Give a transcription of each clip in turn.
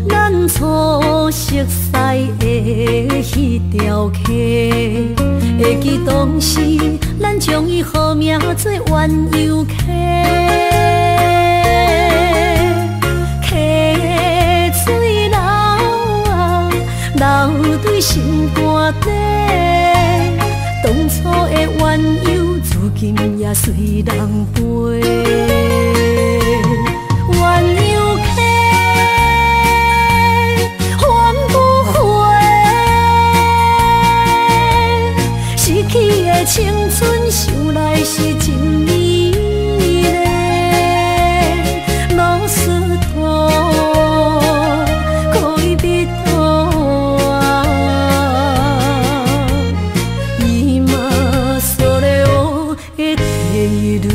咱初熟悉的迄条溪，会记当时咱将伊号名做鸳鸯溪。溪水流啊，流对心肝底。当初的鸳鸯，如今也随人飞。鸳鸯溪，翻不回，逝去的青春，想来是真美丽。老师徒，可以别途啊，伊嘛所了的地路。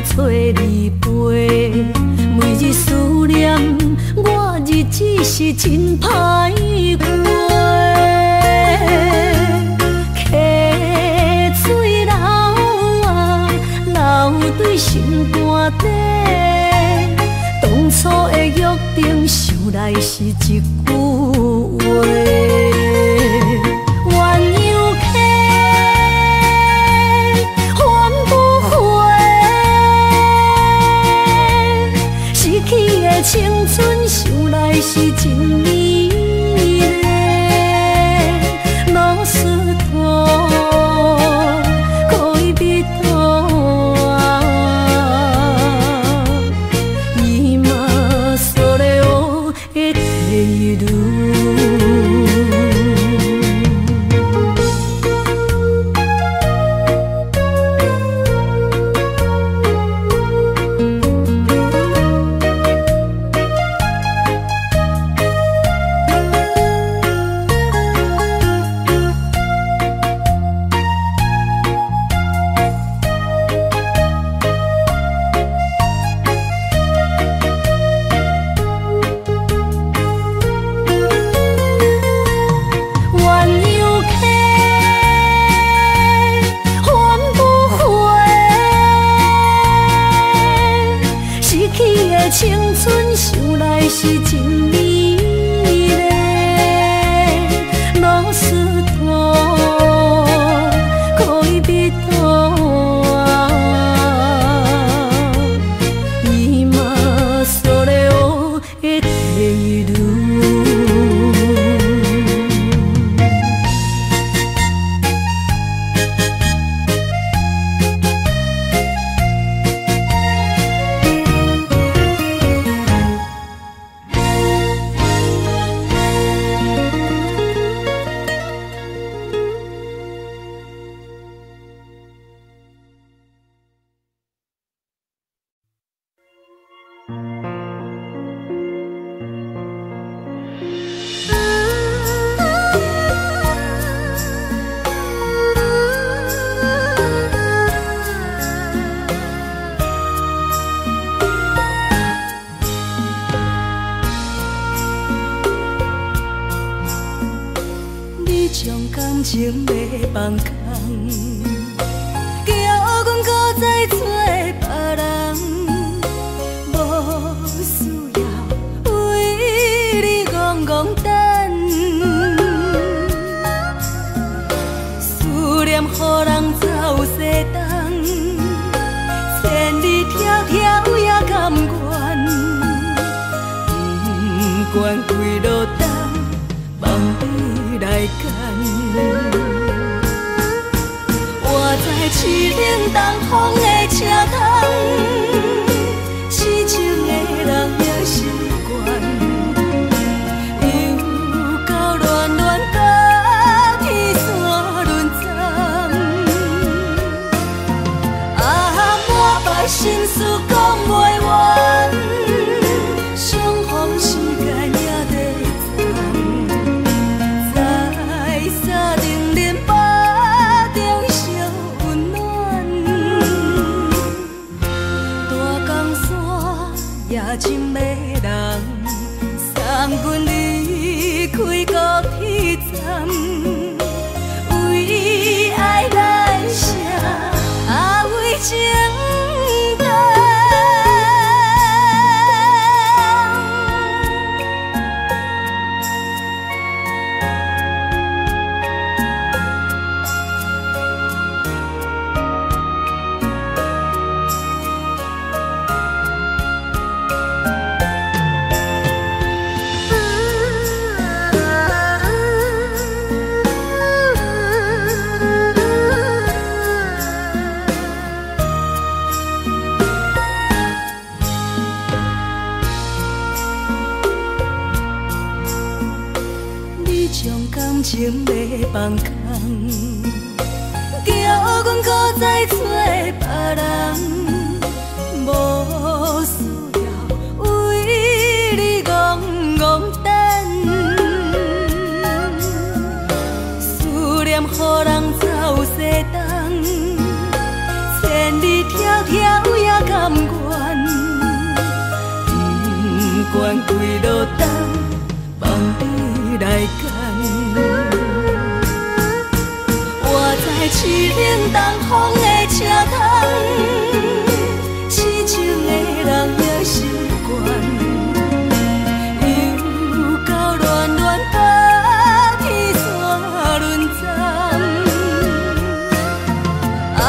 找你陪，每日思念，我日子是真歹过。溪水流啊，流对心肝底。当初的约定，想来是一句话。青春想来是真美丽，老师徒可以别途啊，伊嘛所了的地路。青春想来是真美丽，老师徒可以别途啊，伊嘛所了的地路。感情要放空，叫阮搁再找别人，无需要为你戆戆等。思念予人走西东，千里迢迢也甘愿，不管几路灯，望你来干。我在凄冷东风的车头，痴情的人也习惯，又到恋恋甲天山沦陷。人空，叫阮搁再找别人，无需要为你戆戆等，思念予人走西东，千里迢迢也甘愿，不管几落冬，望你来干。我在凄冷东风的车窗，痴情的人也习惯，又到恋恋把天线轮转。啊，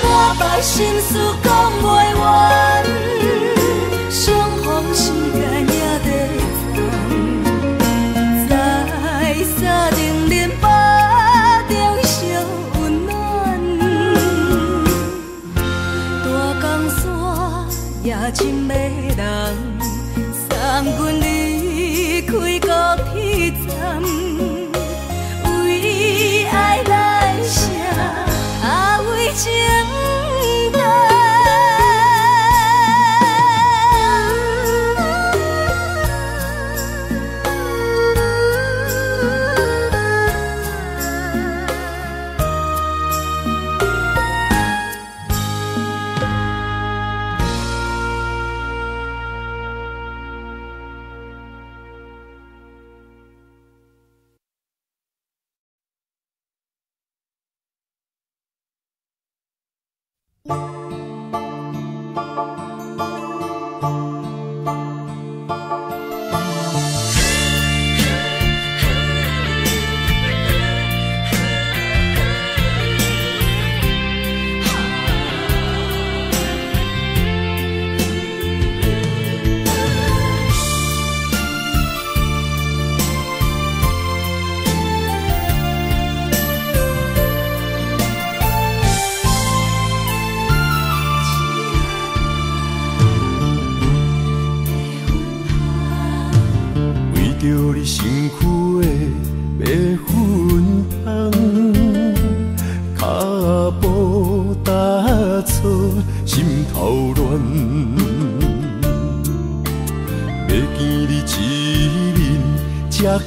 满腹心事讲袂完，相逢时间也在藏，在沙定林巴中相温暖。大江山也真迷人，送阮离开高铁站，为爱来生，啊为情重。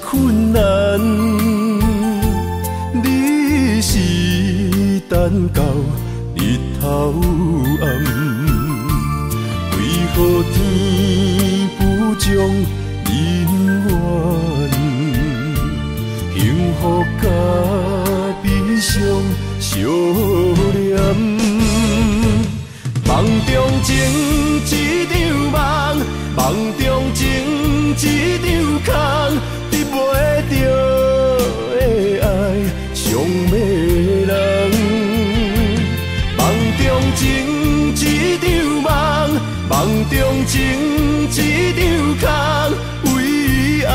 困难，你是等到日头暗，为何天不将人怨？幸福甲悲伤相连，梦中情一场梦，梦中情一场空。得袂着的爱，上迷人。梦中情一场梦，梦中情一场空，为爱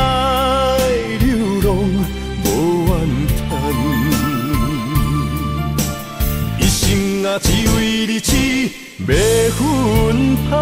流浪无怨叹。一生啊，只为你痴，袂分芳。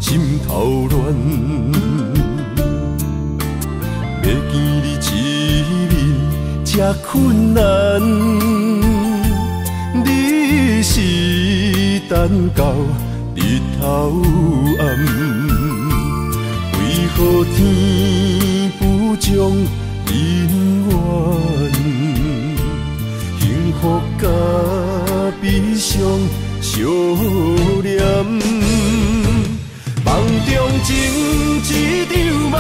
心头乱，要见你一面这困难，你是等到日头暗，为何天不将人怨？幸福甲悲伤相连。梦中情一场梦，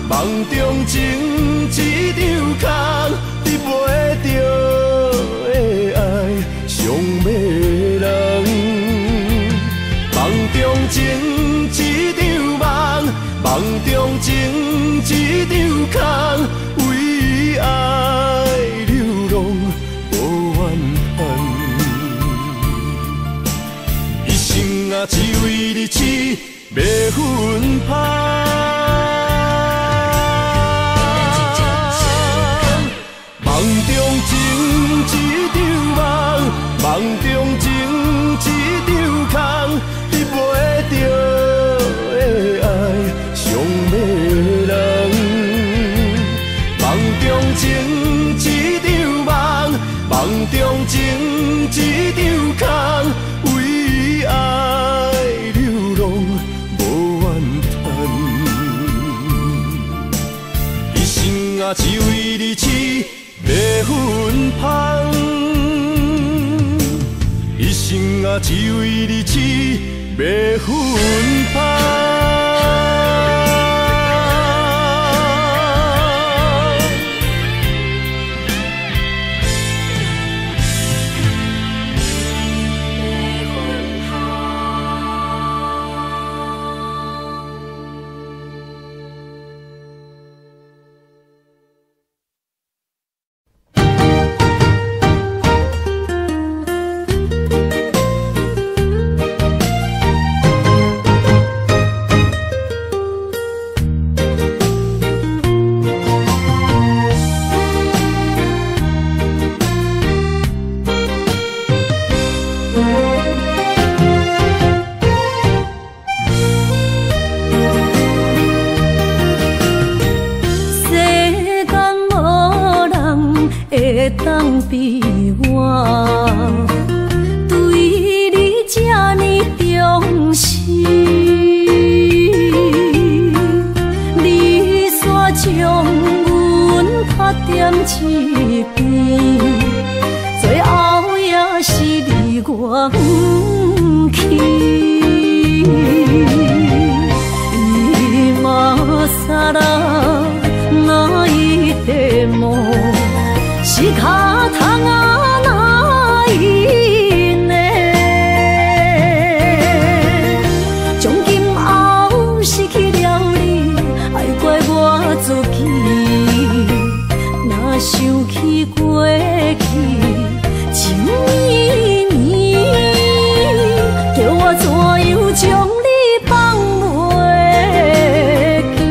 梦中情一场空，得袂着的爱上迷人。梦中情梦中情一场空，为爱流浪无怨叹。一生啊，只为你痴，袂分芳。梦中情一场梦，梦中情一场空，你袂着的爱上迷人。梦中情一场梦，梦中情一场空，为爱流浪无怨叹。一生啊，只为你痴，袂分芳。一生啊，只为你痴，袂分芳。当比我对你这呢重视，你煞将阮拍点一边，最后也是离我不去。伊嘛萨拉那一地梦。是脚痛啊，哪伊呢？从今后失去了你，爱怪我自己。若想起过去情绵绵，叫我怎样将你放袂记？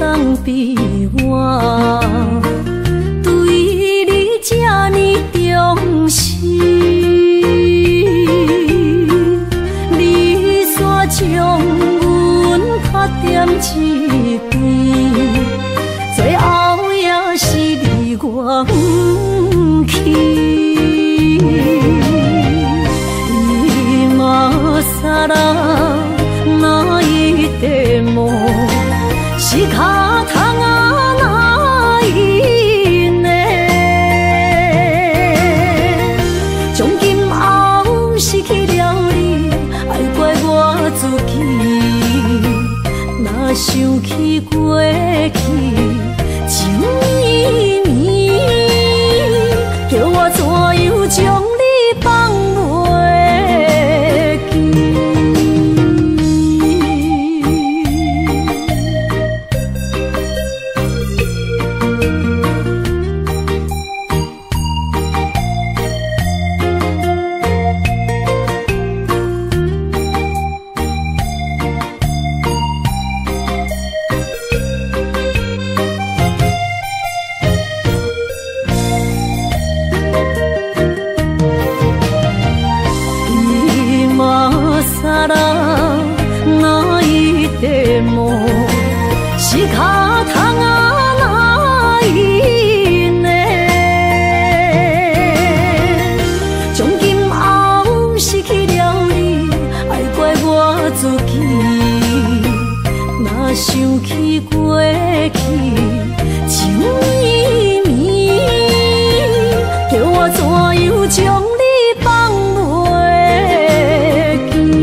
当比我对你这呢重视，你煞将阮拍点一边，最后也是离我不去。伊嘛萨拉那一地梦。是脚痛啊，哪伊呢？从今后失去了你，爱怪我自己。若想起过去情绵绵，叫我怎样将你放袂记？萨拉那一地梦，是脚痛啊，哪伊呢？从今后失去了你，爱怪我自己。想起过去情绵绵，叫我怎样将你放袂记？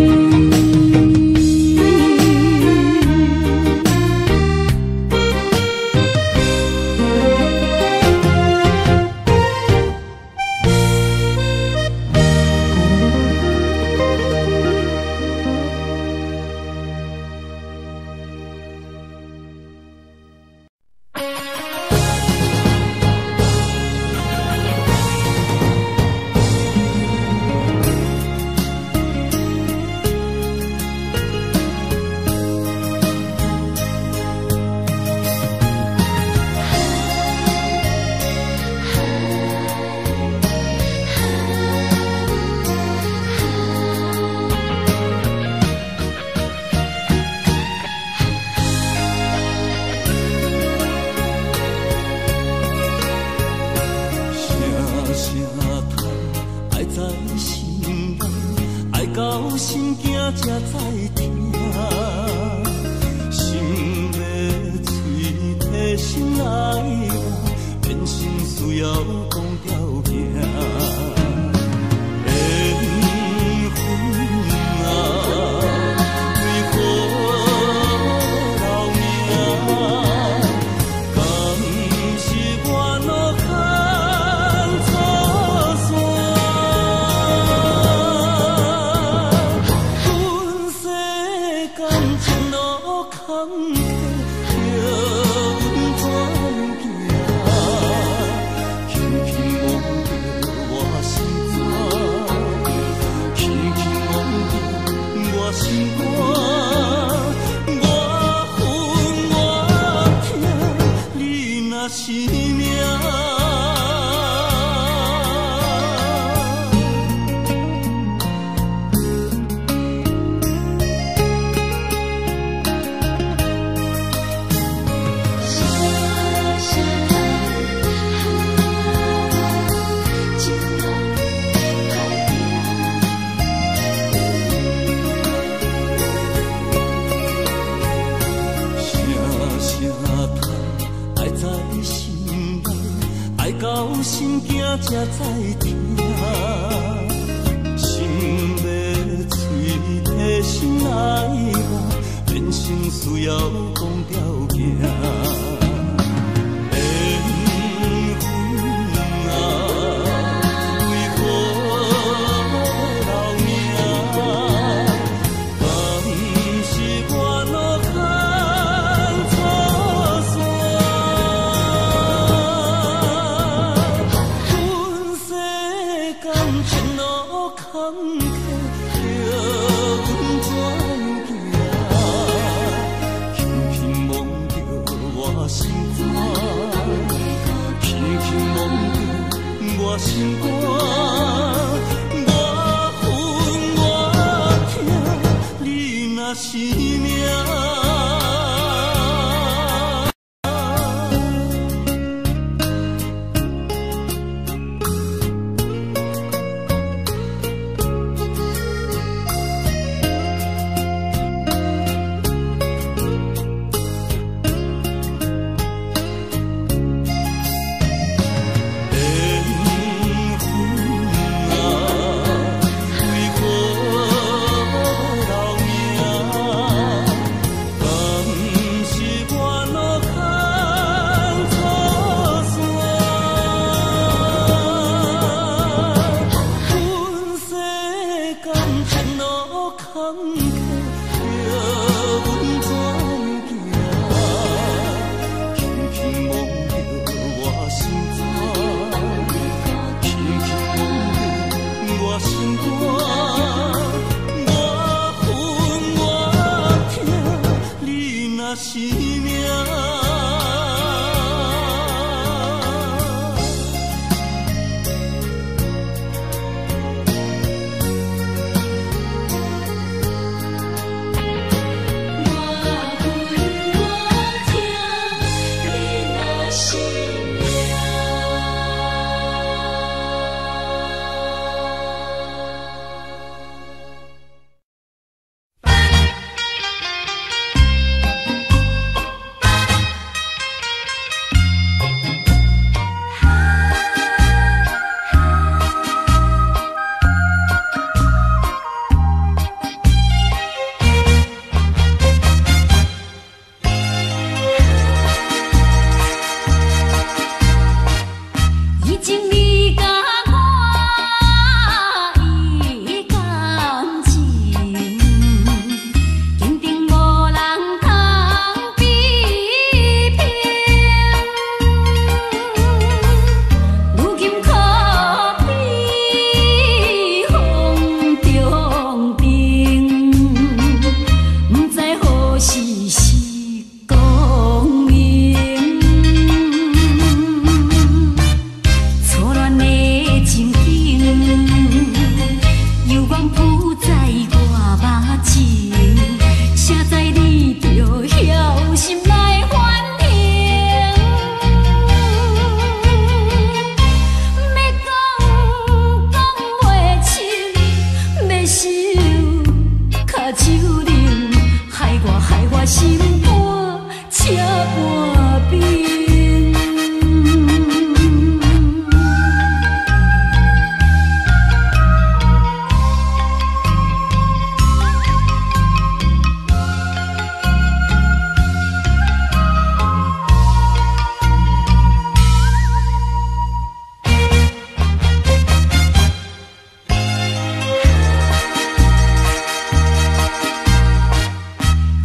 才知听，心要嘴提心来话，人生需要讲条件。心肝，我恨我痛，你若是命。时是光明，错乱的情景，犹原浮在我目前，写在你着晓心来反省。要讲袂清，要想脚手冷，害我心肝车半冰。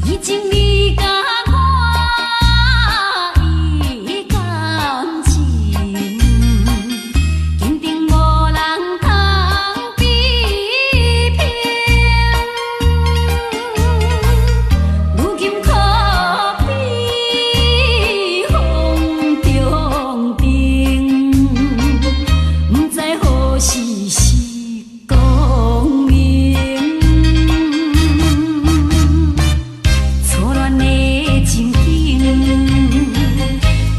已经你甲我依感情，坚定无人通比拼。如今可比风中灯，不知何时是光明。错乱的情景，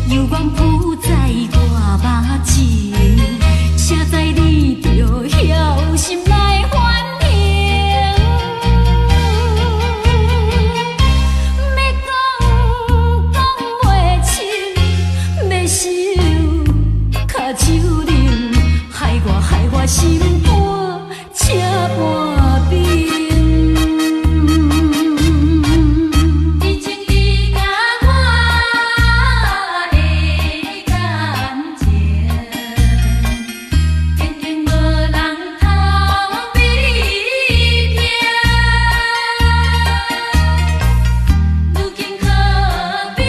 犹原浮在我目前，写在你着晓心来反省。要讲袂清，要想脚手冷，害我心肝车半冰。已经你甲我的感情，坚定无人通比拼。如今可比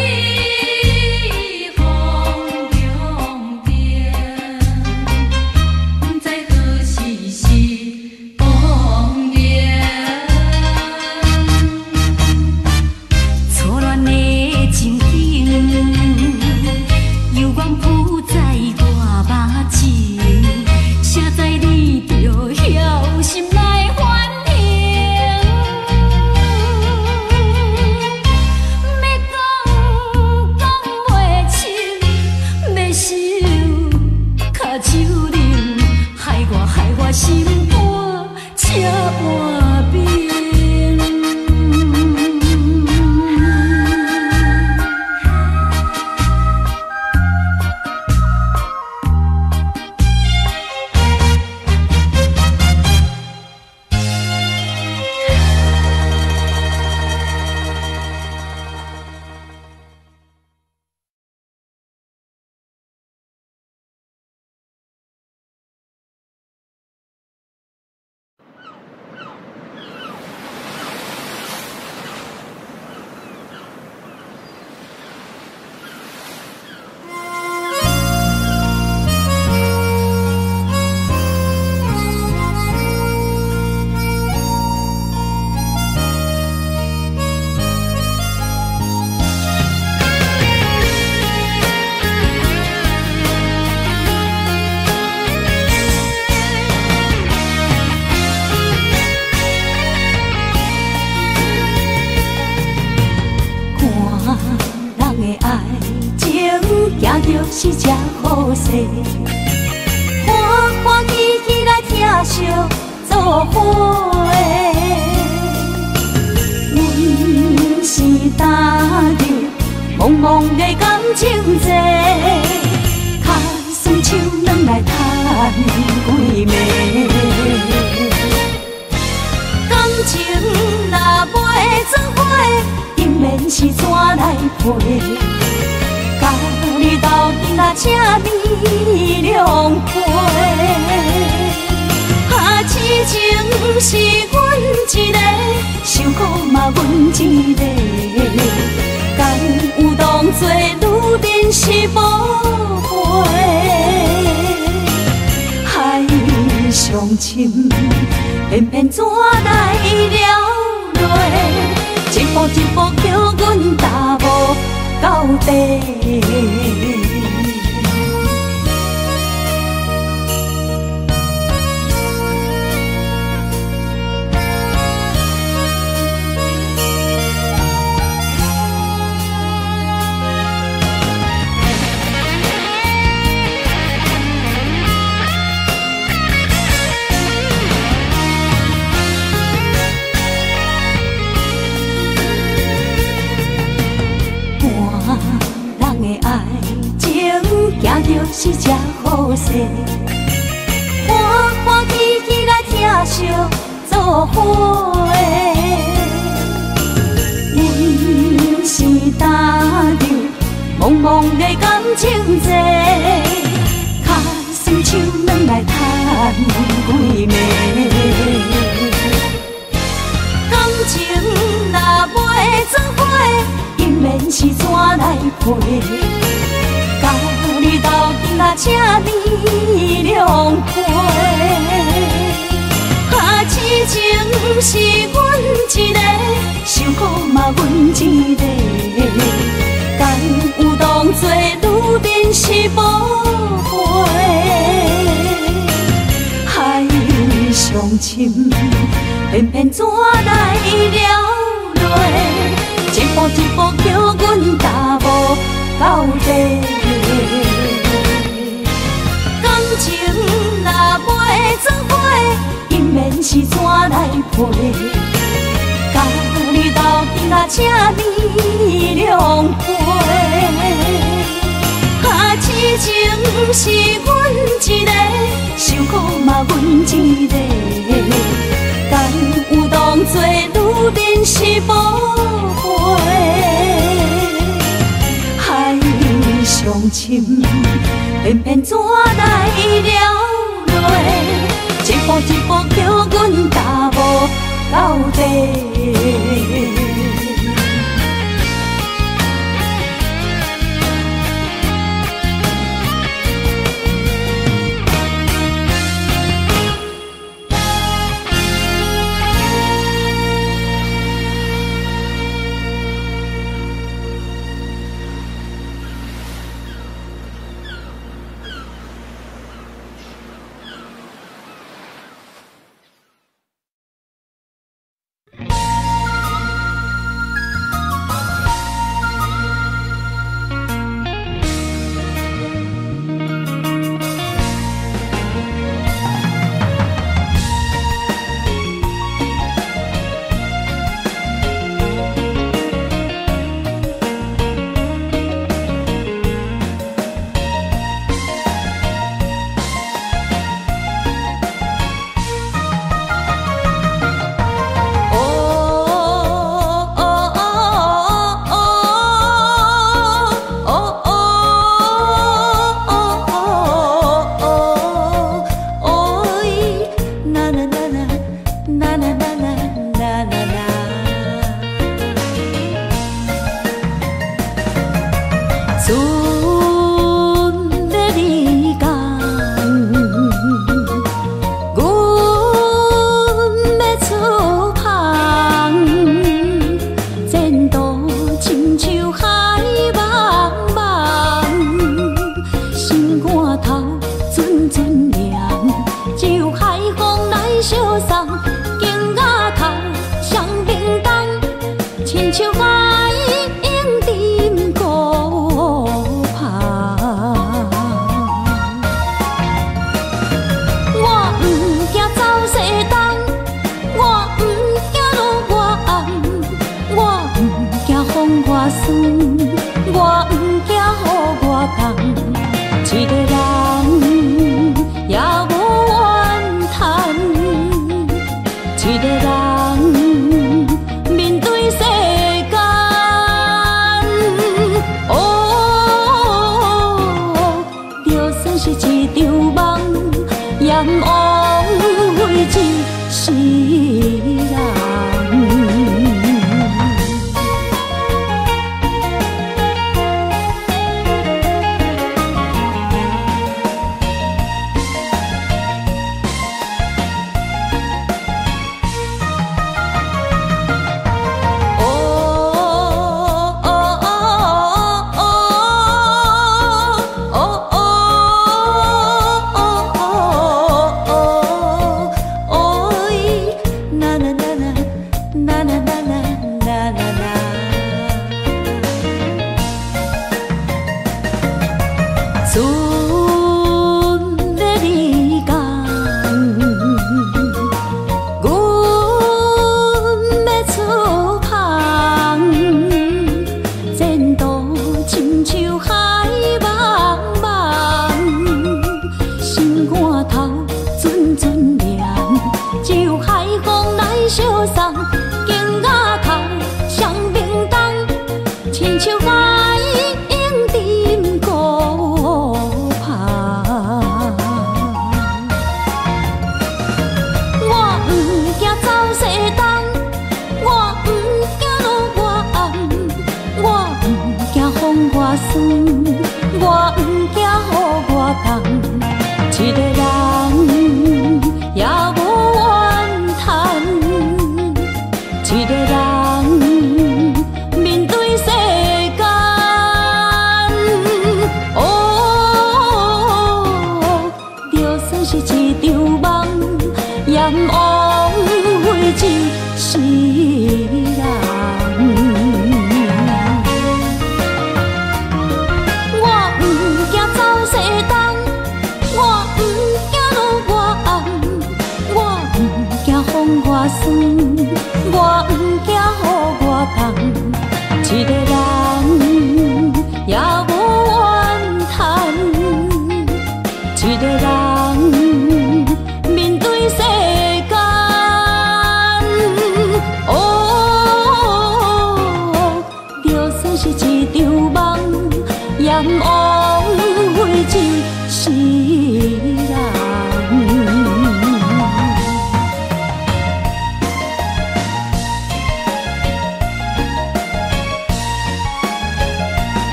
风中灯，不知何时是光明。错乱的情景，犹原浮在我目前，写在你着晓心来反省。要讲袂清，要想脚手冷，害我心肝车半冰。行就是这好势，欢欢喜喜来听相作伙。阮是踏入茫茫的感情债，卡算手软来赚几暝。感情若袂做伙，定免是怎来陪？甲你斗阵啊，请你谅解。痴情是阮一个，受苦嘛阮一个。敢有当作女人是无悔？海上深，偏偏怎来了落？一步一步。地。是只好势，欢欢喜喜来听相作伙。阮是打着茫茫的感情债，卡酸手软来叹几暝。感情若袂做伙，因免是怎来陪？甲你斗阵啊，请你谅解。痴情是阮一个，受苦嘛阮一个。敢有当作女人是宝贝？海上深，偏偏怎来了落？一步一步叫阮踏步到底。感情若袂做伙，因免是怎来陪？甲你斗阵啊，请你谅解。痴情是阮一个，受苦嘛阮一个。敢有当作女人是宝贝？海上深，偏偏怎来了落？一步一步叫阮踏步到底。酸，我毋惊予我讲，一个人也无怨叹，一个人面对世间。哦，就算是一场梦，也毋枉费一世人。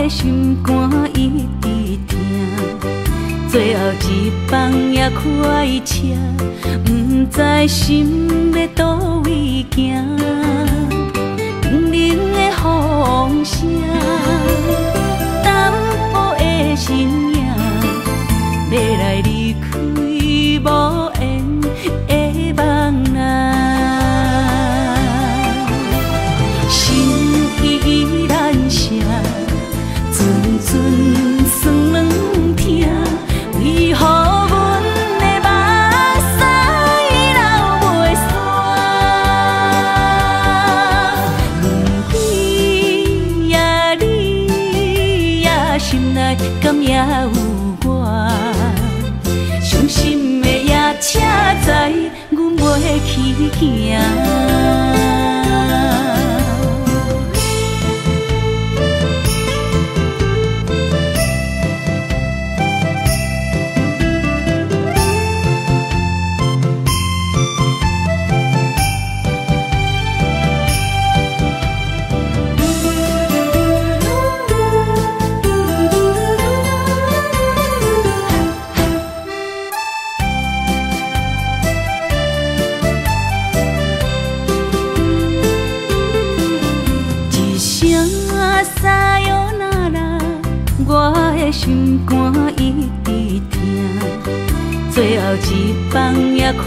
心肝一直疼，最后一放也开车，不知心要倒位行。冷冷的风声，淡薄的身影，要来离开无缘的梦啊。心依然声。阵酸软疼，为何阮的目屎流袂煞？问你呀，你呀，心内敢也有我？伤心的夜车载，阮袂去行。心肝一直疼，最后一放也开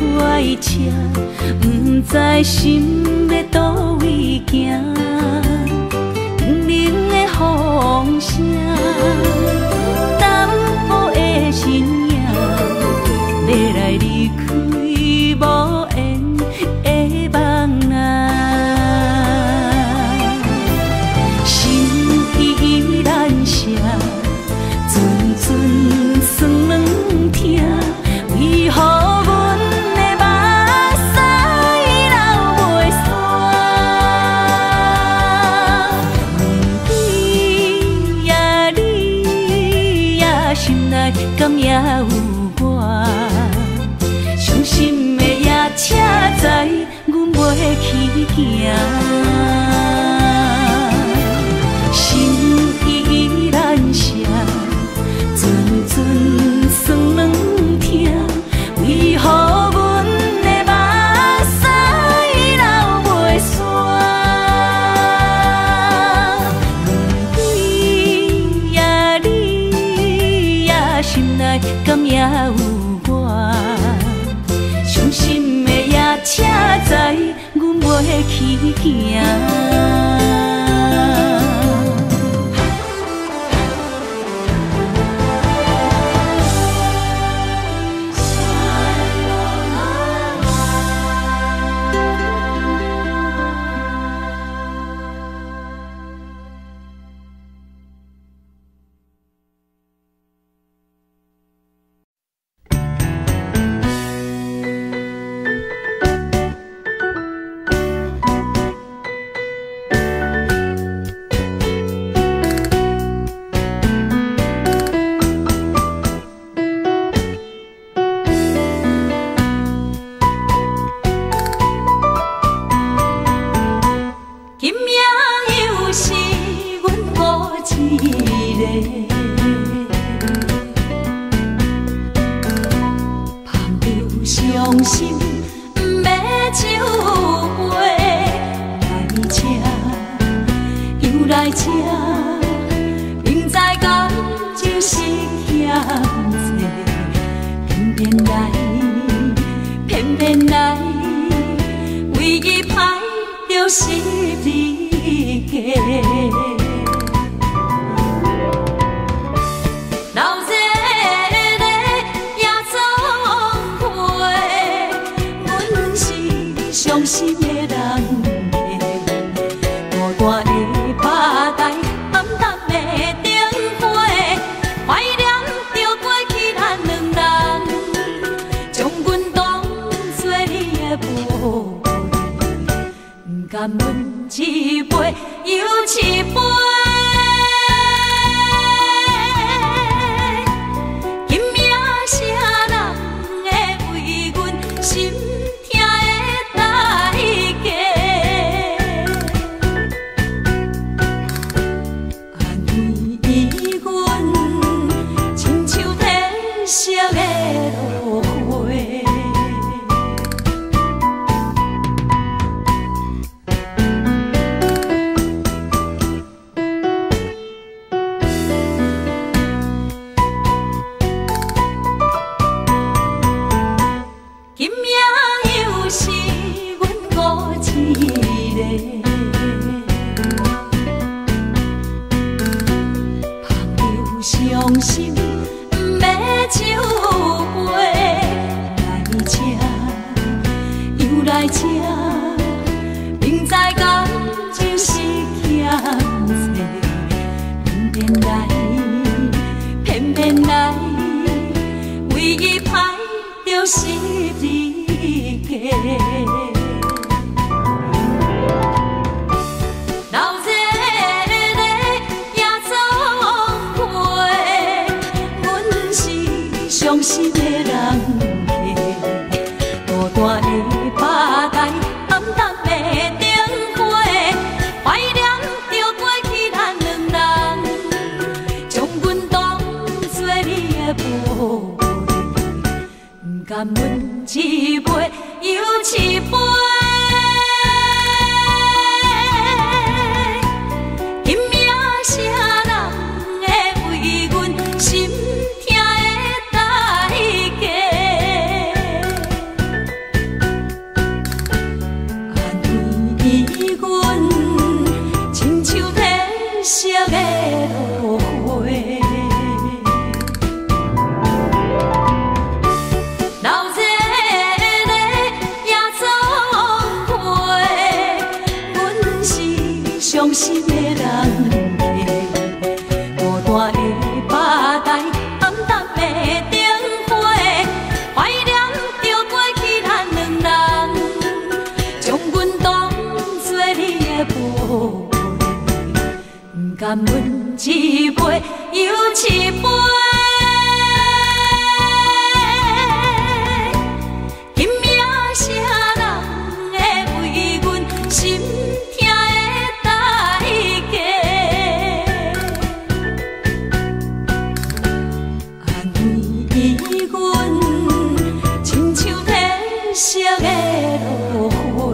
车，不知心要倒位行。冷冷的风声，淡薄的身影，要来离开无缘的梦啊。心依然声。阵酸软疼，为何阮的目屎流袂煞？问你呀，你呀，心内敢也有我？伤心的夜车载，阮袂去行。心依然声。阵酸软疼，为何阮的目屎流袂煞？问你呀，你呀，心内敢也有我？伤心的夜车载，阮袂去行。这，明知感情是险世，偏偏来，偏偏来，为伊歹着是你家。老热热也总会，阮是伤心的人。我的巴台，暗淡的灯花，怀念着过去咱两人，将阮当作你的宝贝，不甘阮一杯又一杯。今夜啥人会为阮心痛的代价？色的落花，今夜又是阮孤一个，朋友伤心。酒杯来这，又来这，明知感情是险世，偏偏来，偏偏来，为伊歹着是你家。老热热也总会，阮是伤心的人家。孤单的巴台，暗淡的灯花，怀念着过去咱两人，将阮当作你的宝贝，不甘阮一杯又一杯。今夜啥人会为阮心痛的代价？安慰阮，亲像褪色的落花。老热热也总会，阮是伤心的人家。孤单的巴台，暗淡的灯花，怀念着过去咱两人，将阮当作你的宝贝，不甘阮一杯又一杯。今夜啥人会为阮心痛的代价？安慰阮，亲像褪色的落花。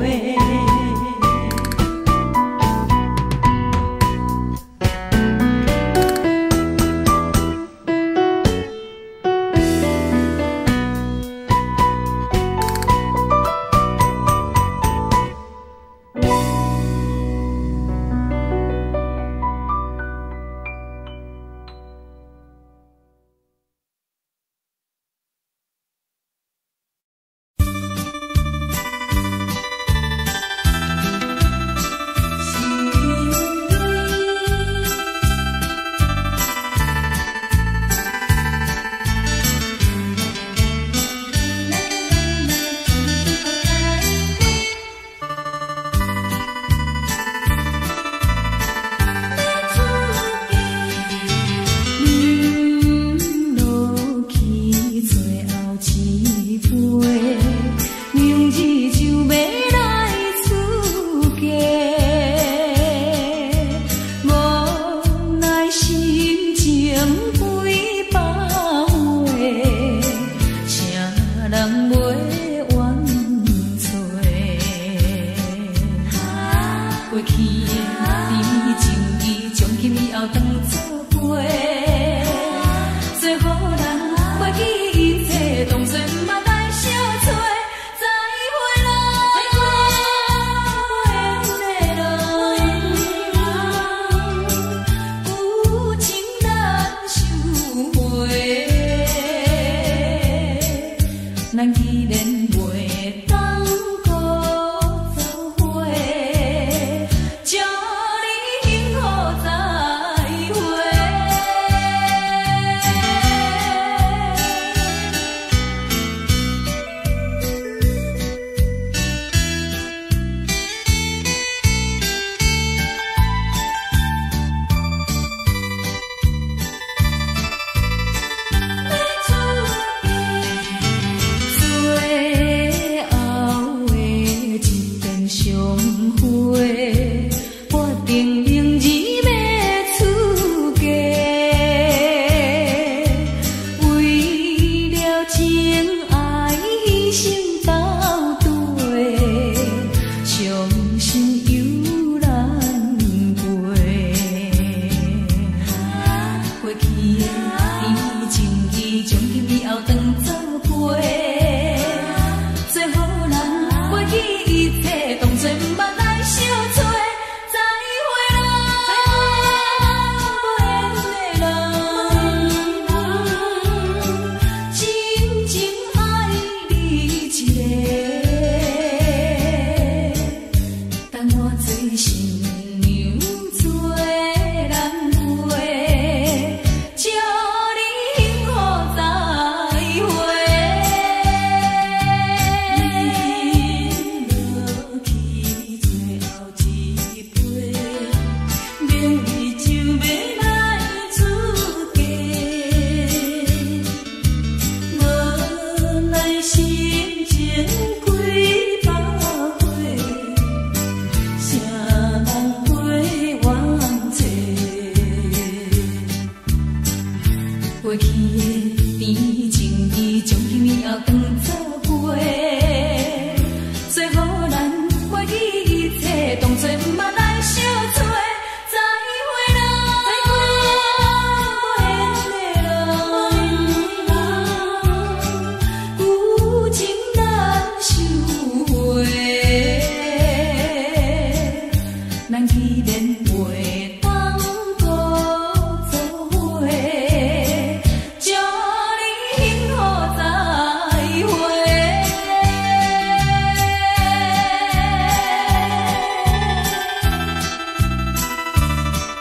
过去的情义今以后当作伙，做好人袂记一切，当作毋捌来相找。再会咯，有情难收回。咱既然袂当搁做伙，祝你幸福再会。最后的一遍相会，我定仍然要出家。为了情爱牺牲斗对，伤心犹难过。过去的甜情意，从今以后当作伙。做好人袂记一切，当作毋捌来相找。再会咯，无缘的人，真情爱你一个，等我做新娘做人陪，祝你幸福再会。过去的甜情意，从今以后当作伙。做好人袂记一切，当作毋捌来相找。再会咯，有情难收回。咱既然袂当搁做伙，祝你幸福再会。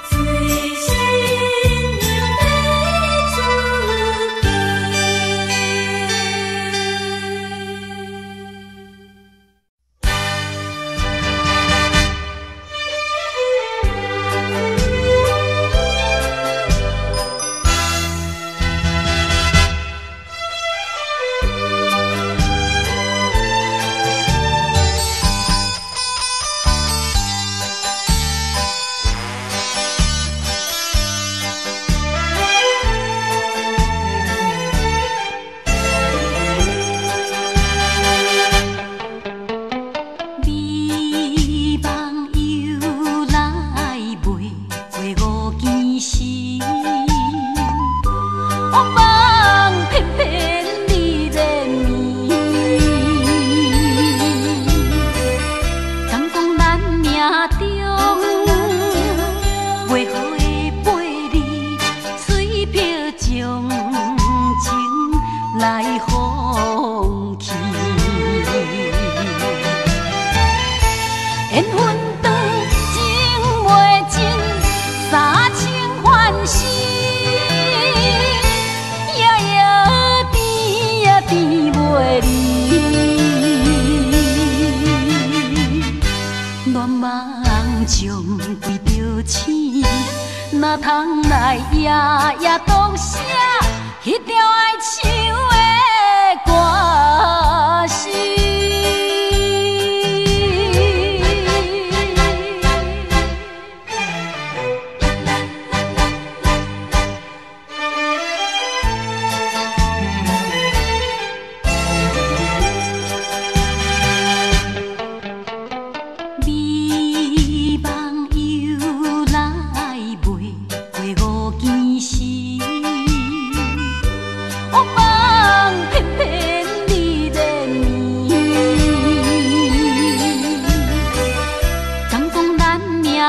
最新娘要出家。美梦又来袂过五更时，往梦偏偏你在眠。敢讲咱命中袂好的陪你，随便将情来放弃。缘分长情袂尽，三情换死，夜夜甜也甜袂离。恋梦将规着醒，哪通来夜夜独写迄条爱唱的歌词。美梦又来袂中，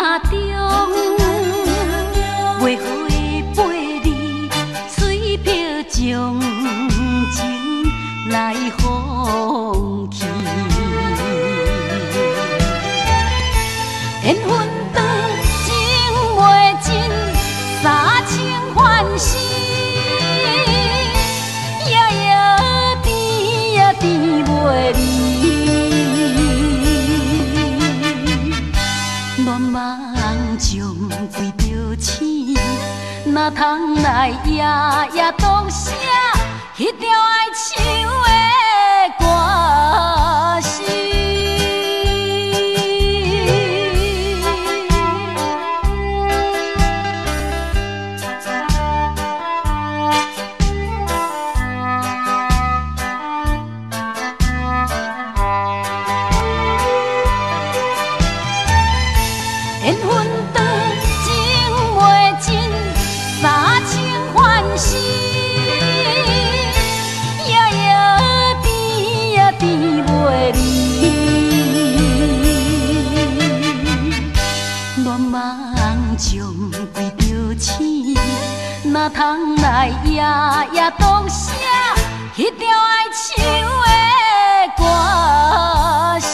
袂好的陪你，吹飘将情来放弃。缘分长情袂尽，三情换死，夜夜甜也甜袂离。乱梦中规着醒，哪通来夜夜独写迄条爱唱的歌词？缘分长情袂尽，三情换死，夜夜甜也甜袂离。乱梦中规着醒，哪通来夜夜独写迄条爱唱的歌词？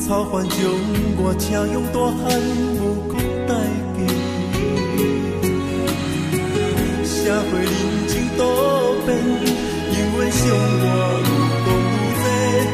草原将我请用大汉，无讲代价。社会人情多变，因为相我愈讲愈多，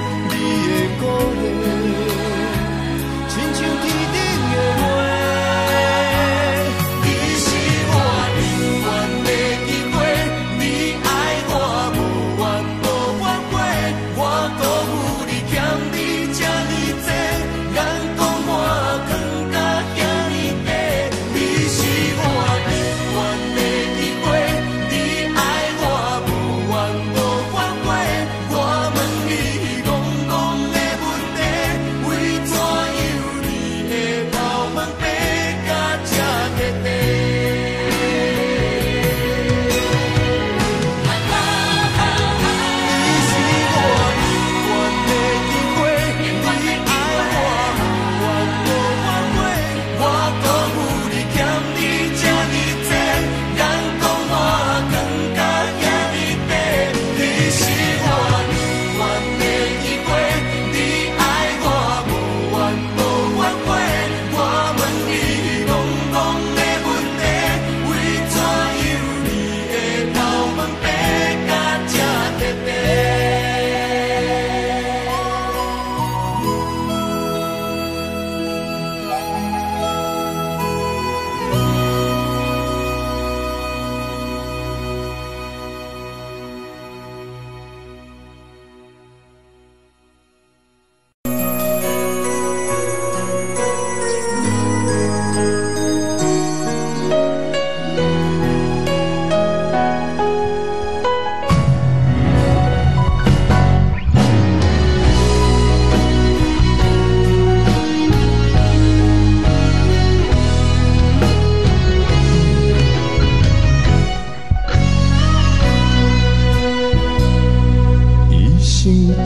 生治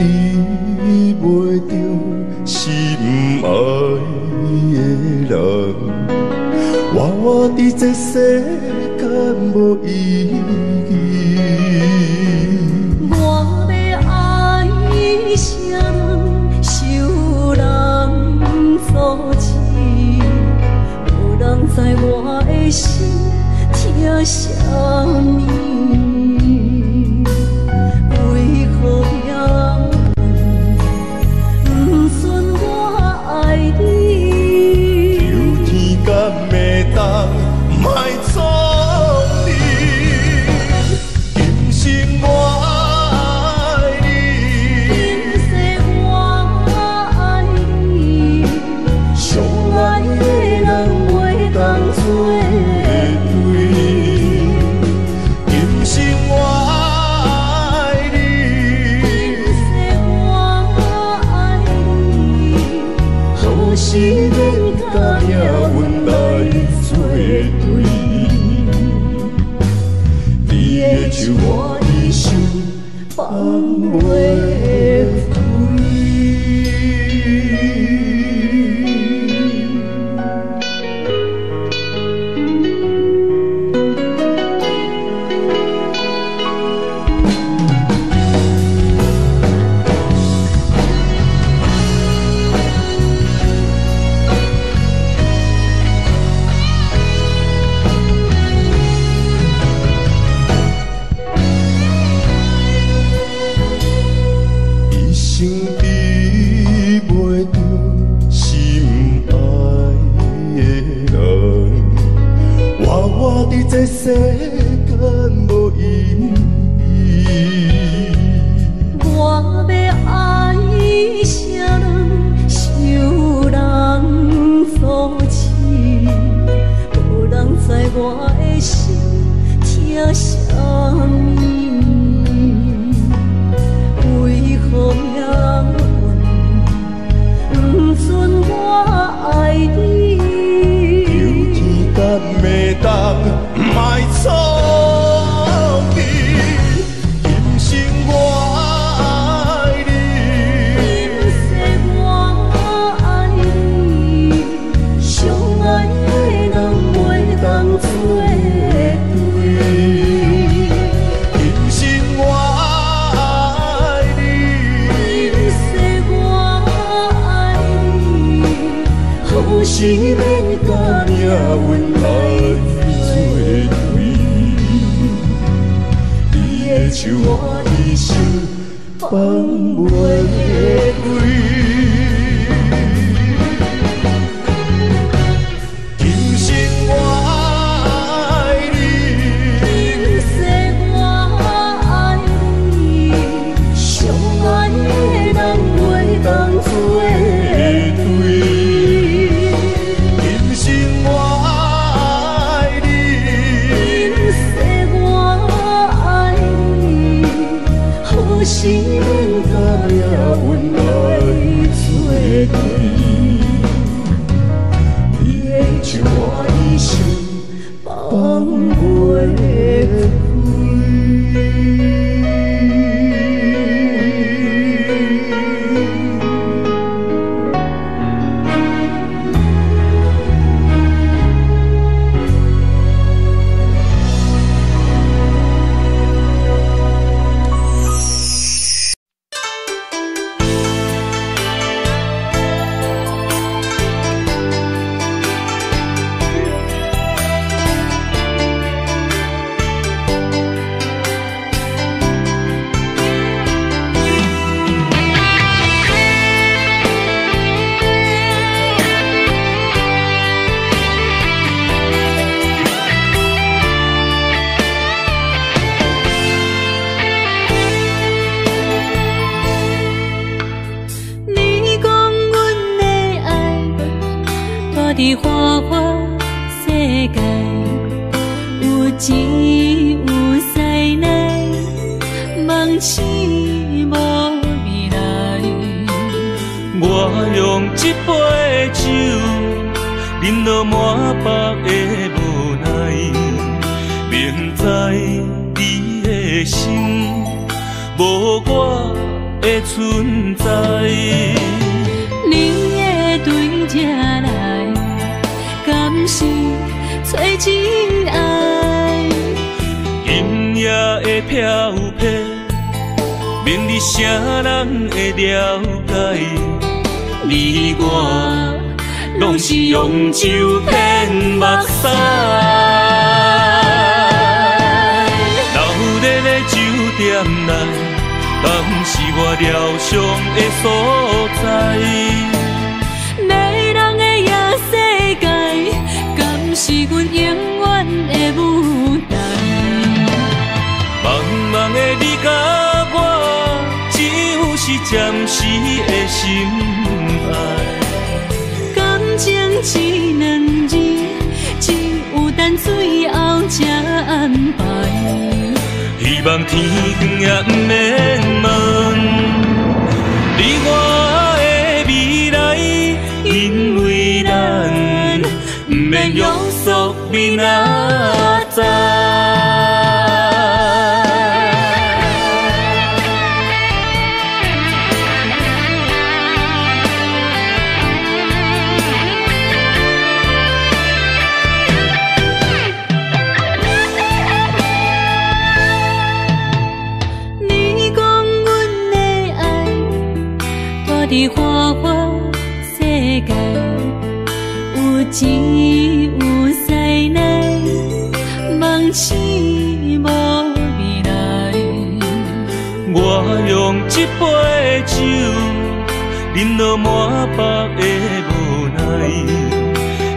袂着心爱的人，活伫这世间无意义。我要爱谁人，受人所欺，无人知我的心疼啥物。伫花花世界，有钱有势来，梦醒无未来。我用一杯酒，饮落满腹的无奈，明知你的心无我的存在。你的对这来，敢是找真爱？音乐的飘撇，明日啥人会了解？你我拢是用酒骗目屎，流热的酒店内，敢是我疗伤的所在？迷人的夜世界，敢是阮永远的舞台？茫茫的你甲我，只有是暂时的心爱。感情一两字，只有等最后才安排。希望天光也不免问，你我的未来，因为咱不免约束明仔载。伫花花世界，有钱有势来，梦醒无未来。我用一杯酒，饮落满腹的无奈，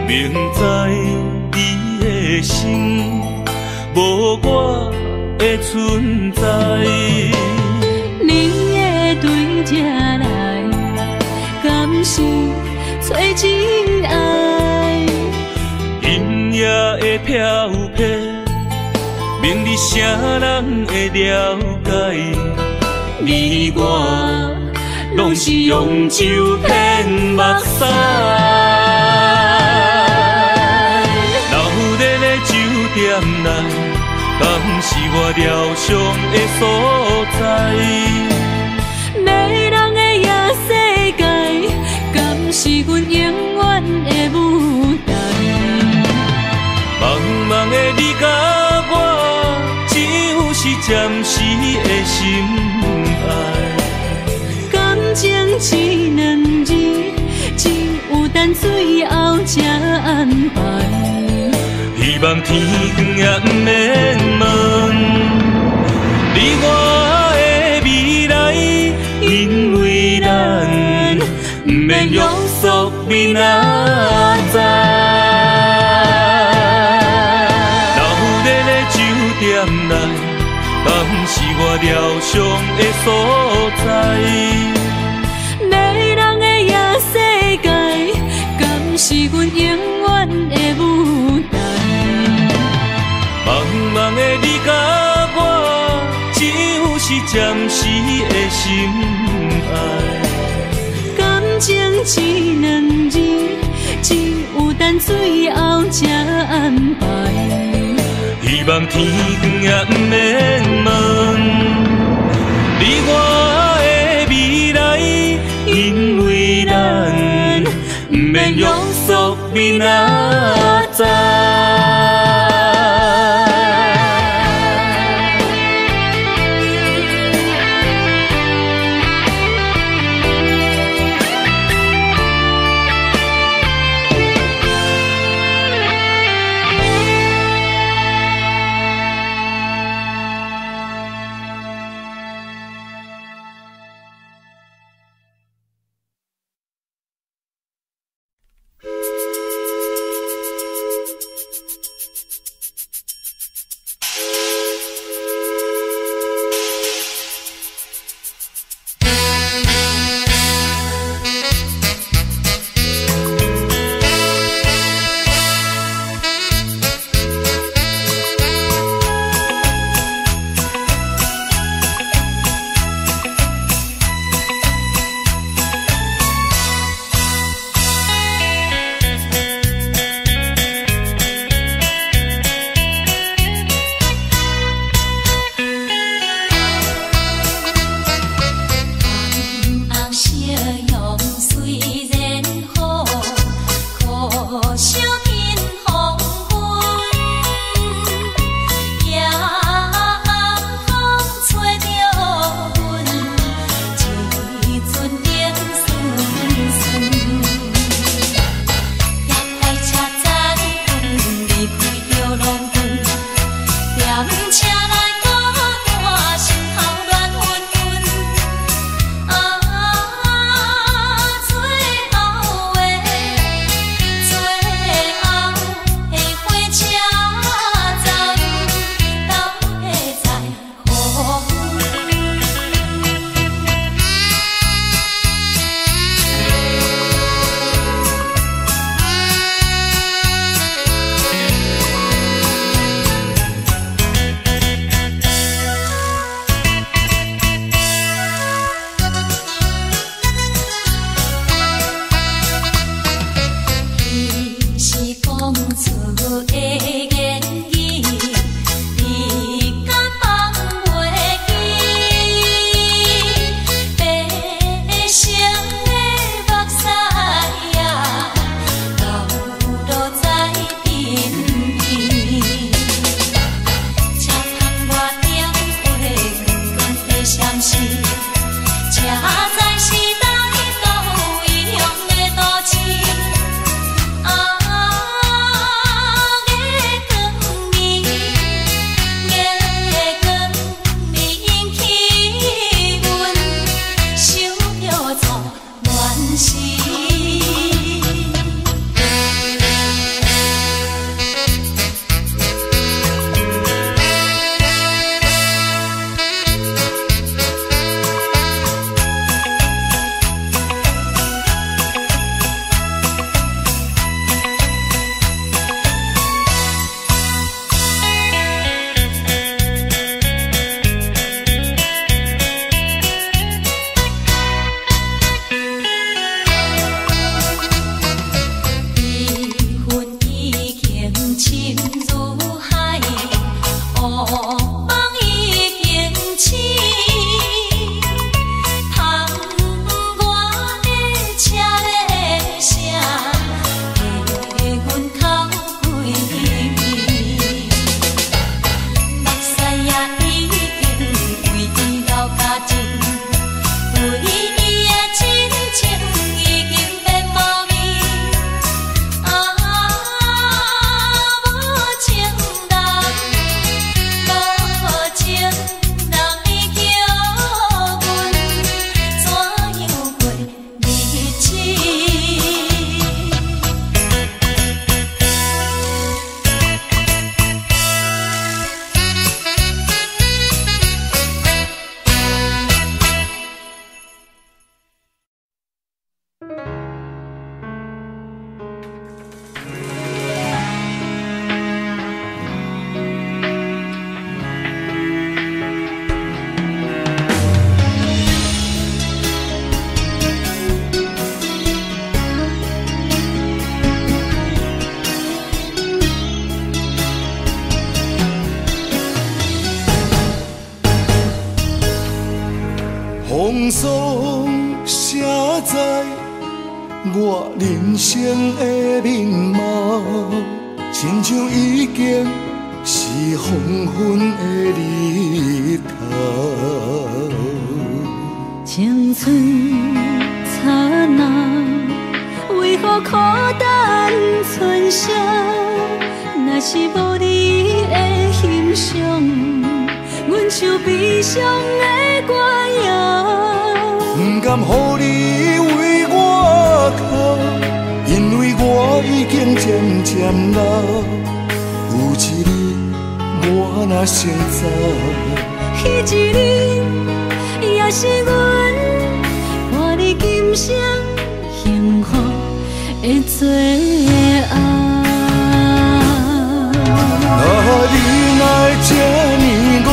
明知你的心无我的存在。你的对这来，敢是找真爱？音乐的飘撇，明日啥人会了解？你我拢是用酒骗目屎，流热的酒店内，敢是我疗伤的所在？迷人的夜世界，敢是阮永远的舞台？茫茫的你甲我，只有是暂时的心爱。感情一两字，只有等最后才安排。希望天光也不免问，你我的未来，因为咱不免约束明仔载。流热的酒店内，敢是我疗伤的所在？迷人的夜世界，敢是阮永远的舞台？茫茫的你甲我，只有是暂时的心爱。感情一两字，只有等最后才安排。希望天光也不免问，你我的未来，因为咱不免约束明仔载。风霜写在我人生的面貌，亲像已经是黄昏的日头。青春刹那，为何孤单存剩？若是无你的欣赏，阮像悲伤的歌谣。不甘予你为我哭，因为我已经渐渐老。有一日我若先走，彼一日也是阮伴你今生幸福的最后。你若会这呢戆，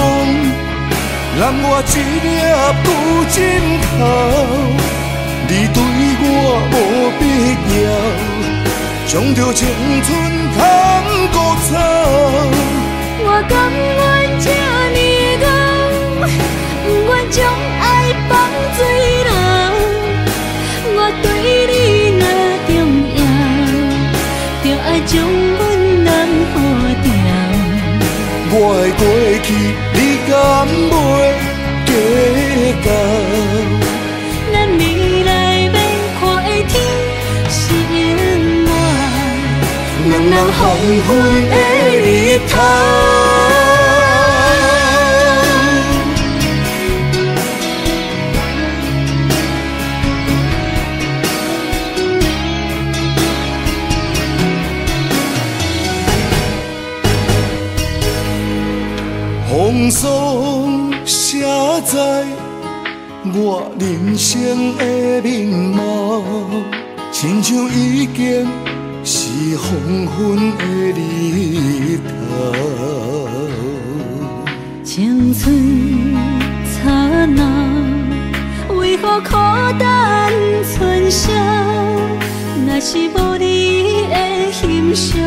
揽我一粒不尽头，你对我无必要，将着青春通孤草。我甘愿这呢戆，不愿将爱放水流。我对你若重要，就爱将阮男好掉。我的过去，你敢袂计较？咱未来要看的天是永远，两人黄昏的日头。风霜写在我人生的面貌，亲像已经是黄昏的日头。青春刹那，为何孤单存剩？若是无你的欣赏，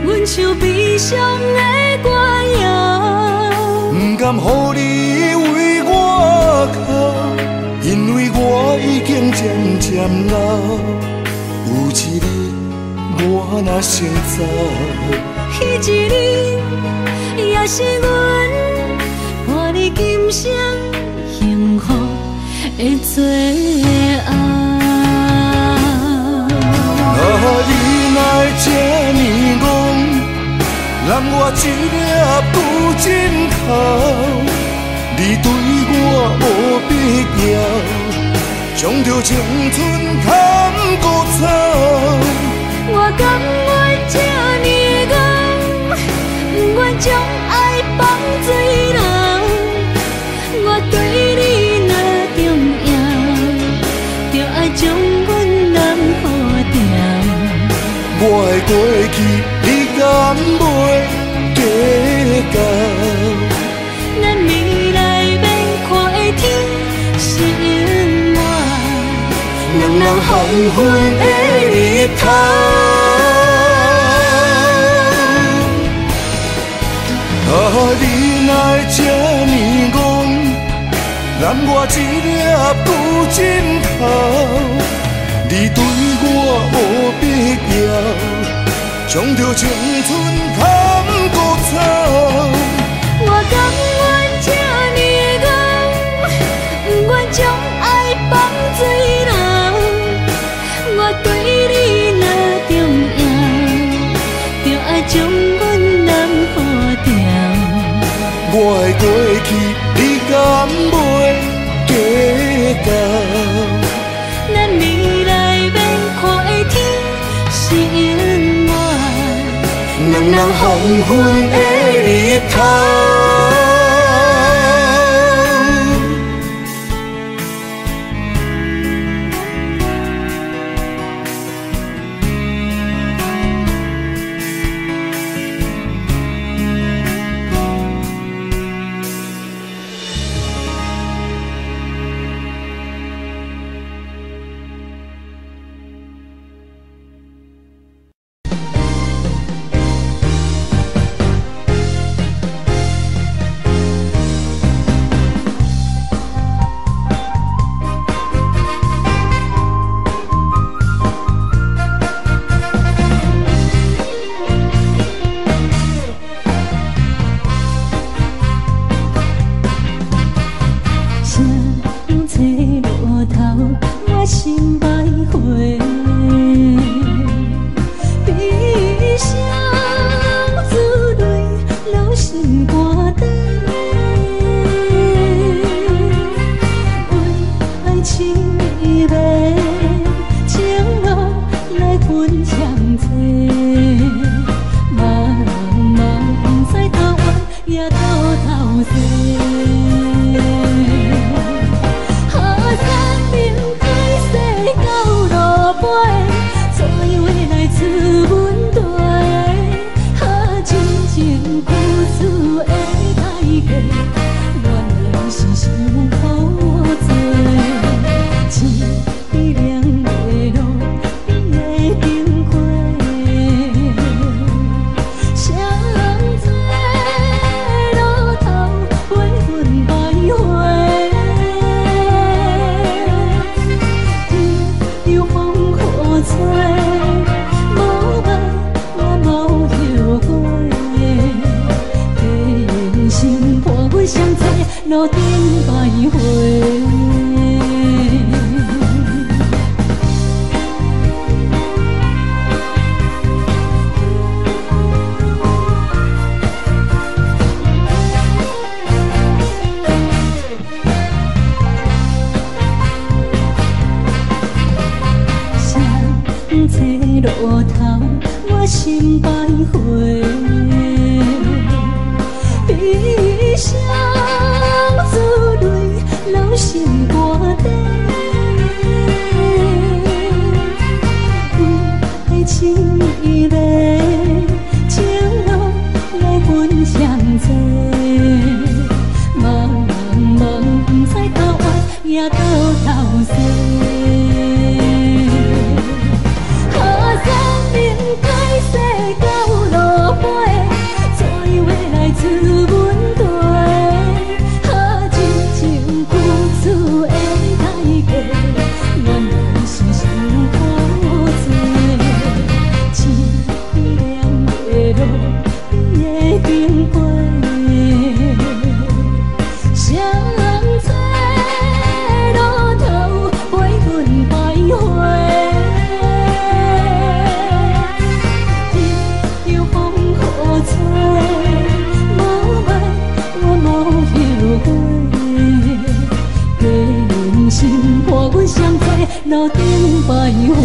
阮像悲伤的歌谣。不甘予你为我哭，因为我已经渐渐老。有一日我若先走，彼一日也是阮伴你今生幸福的最后。你若会这呢戆，揽我一粒不尽头，你对我无必要，将着青春通孤草。我甘愿这呢戆，不愿将爱放水流。我对你若重要，就爱将阮男好掉。我的过去，你敢袂计较？咱未来要看的天是永远，两人黄昏的日头。你若会这呢戆，揽我一粒不尽头，你对我无必要，将着青春通孤草。我甘愿这呢戆，不愿将爱放水流。我对你若重要，就爱将阮男好掉。我的过去，你敢袂计较？咱未来要看的天是永远，两人黄昏的日头。心百回，悲伤自泪流心肝底，为爱情迷，情路来分相济，茫茫不知头弯也到头西。路顶徘徊。相册路头，我心徘徊，悲伤。流心肝底，为爱情迷，情路来分相济，茫茫不知头弯也到头西。生命开始到路尾，怎样来自阮地？路顶徘徊。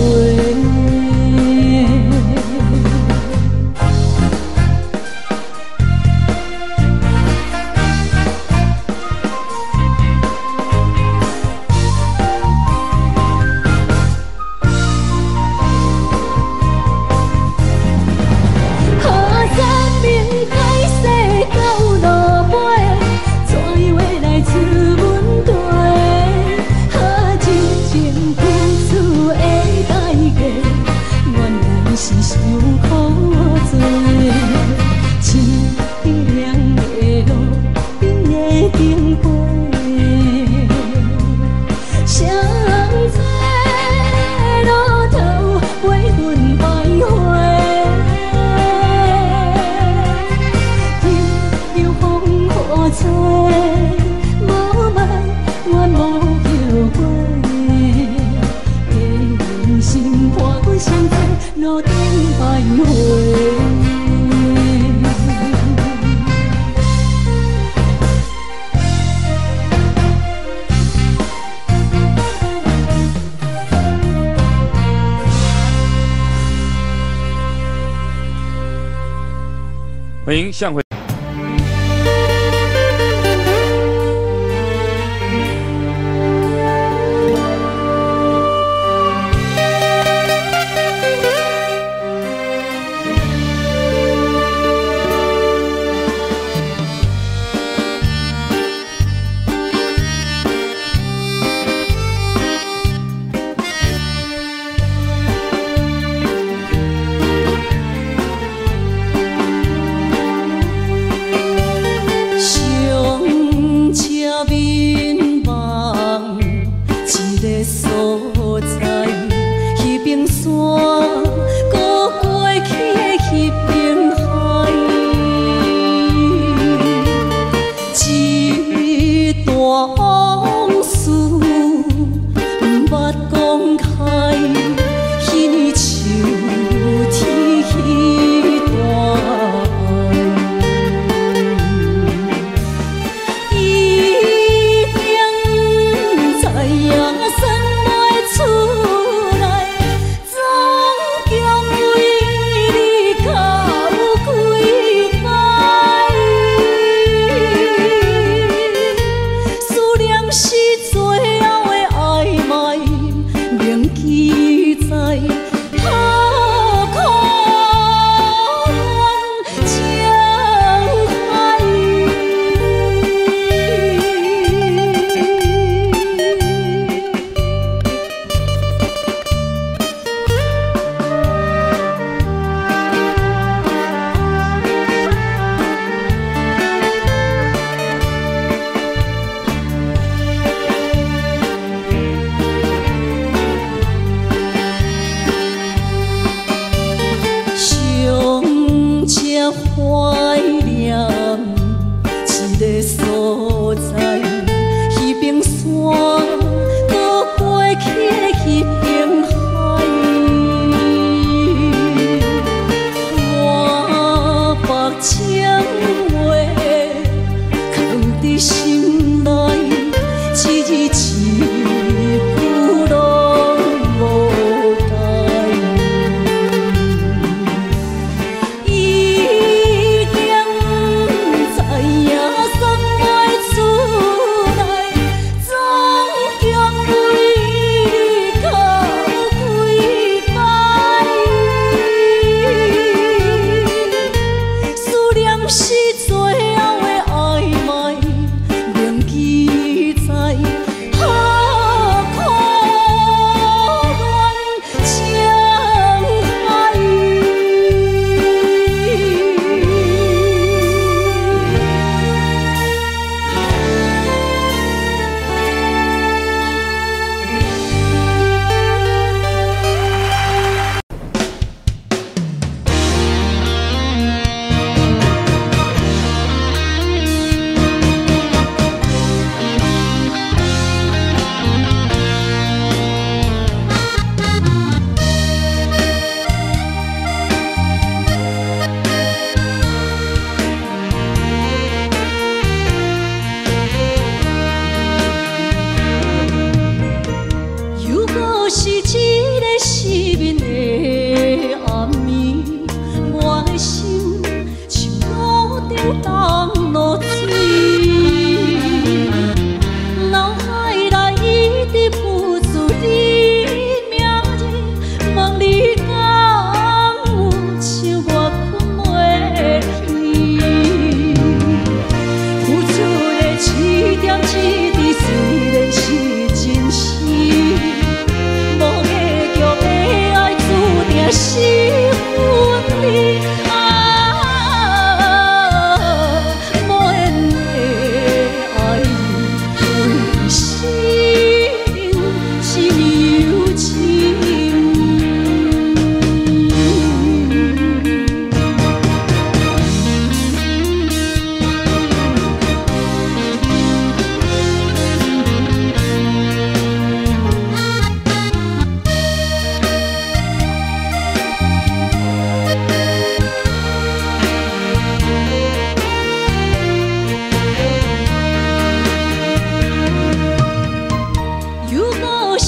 欢迎向回。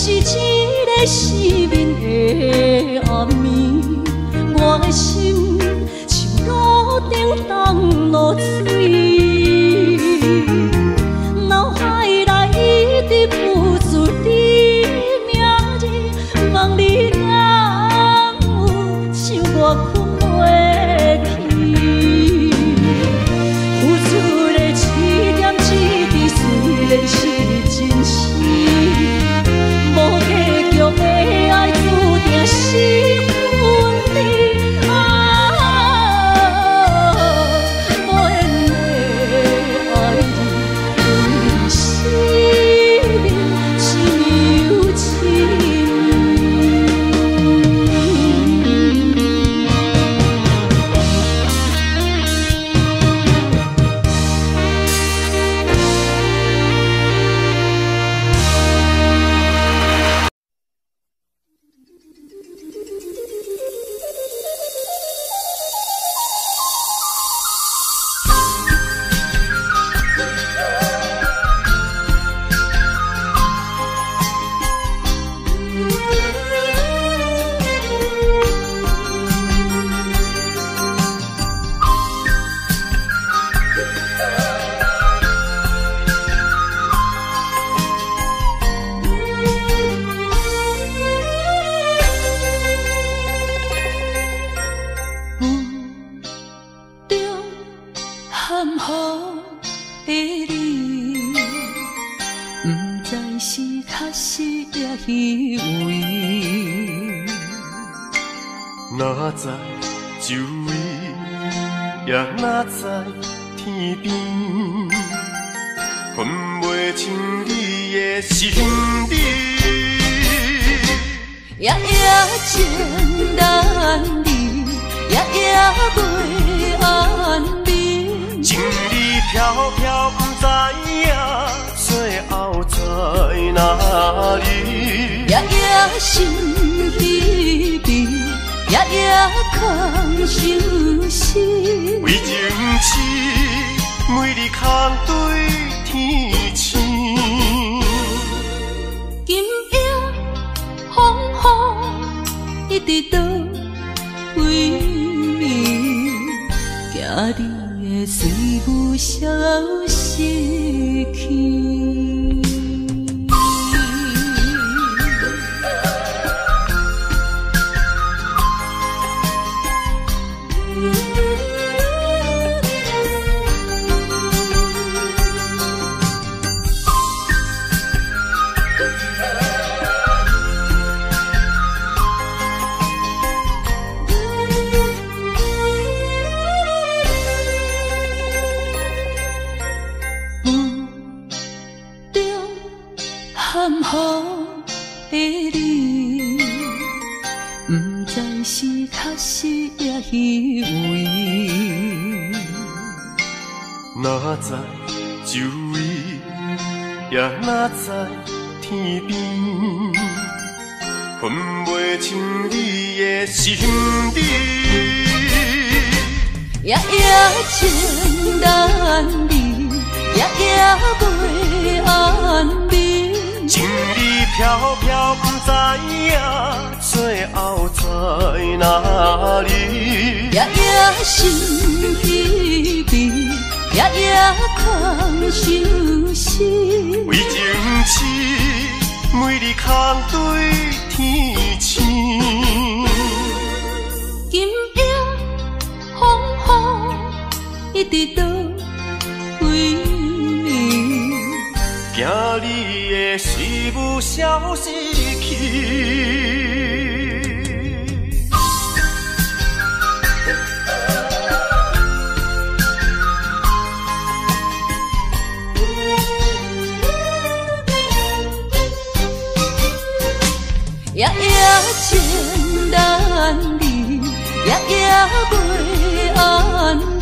是一个失眠的暗暝，我的心像路顶冻落水，脑海内一直浮出你名字，望你敢有像我困袂去，付出的一点一滴，虽然是真实。无结局的爱，注定是分离无缘的爱你，对生命真有情。哪知周围，也哪知天边，分袂清你的心理。夜夜情难离，夜夜袂安眠。情理飘飘，不知影最后在哪里。夜夜心悲悲。夜夜空相思，为情痴，每日空对天星。今夜风雨一直到为你，惊你的随无消息去。含糊的你，不知是确实也虚伪。哪知周围，也哪知天边，分袂清你的心理。夜夜情难离，夜夜袂安眠。情理飘飘，不知影最后在哪里。夜夜心悲悲，夜夜空相思。为情痴，每日空对天星。今夜风雨一直到为你，惊你的随无消息去。夜夜情难离，夜夜袂安眠。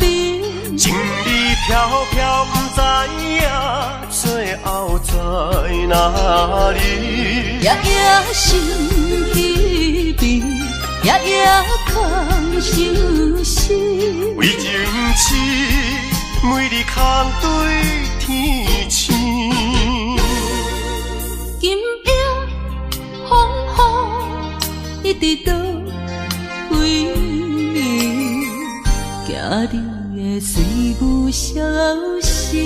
情理飘飘，不知影最后在哪里。夜夜心悲悲，夜夜空相思。为情痴，每日空对天星。今夜伫倒位，行你的随舞消失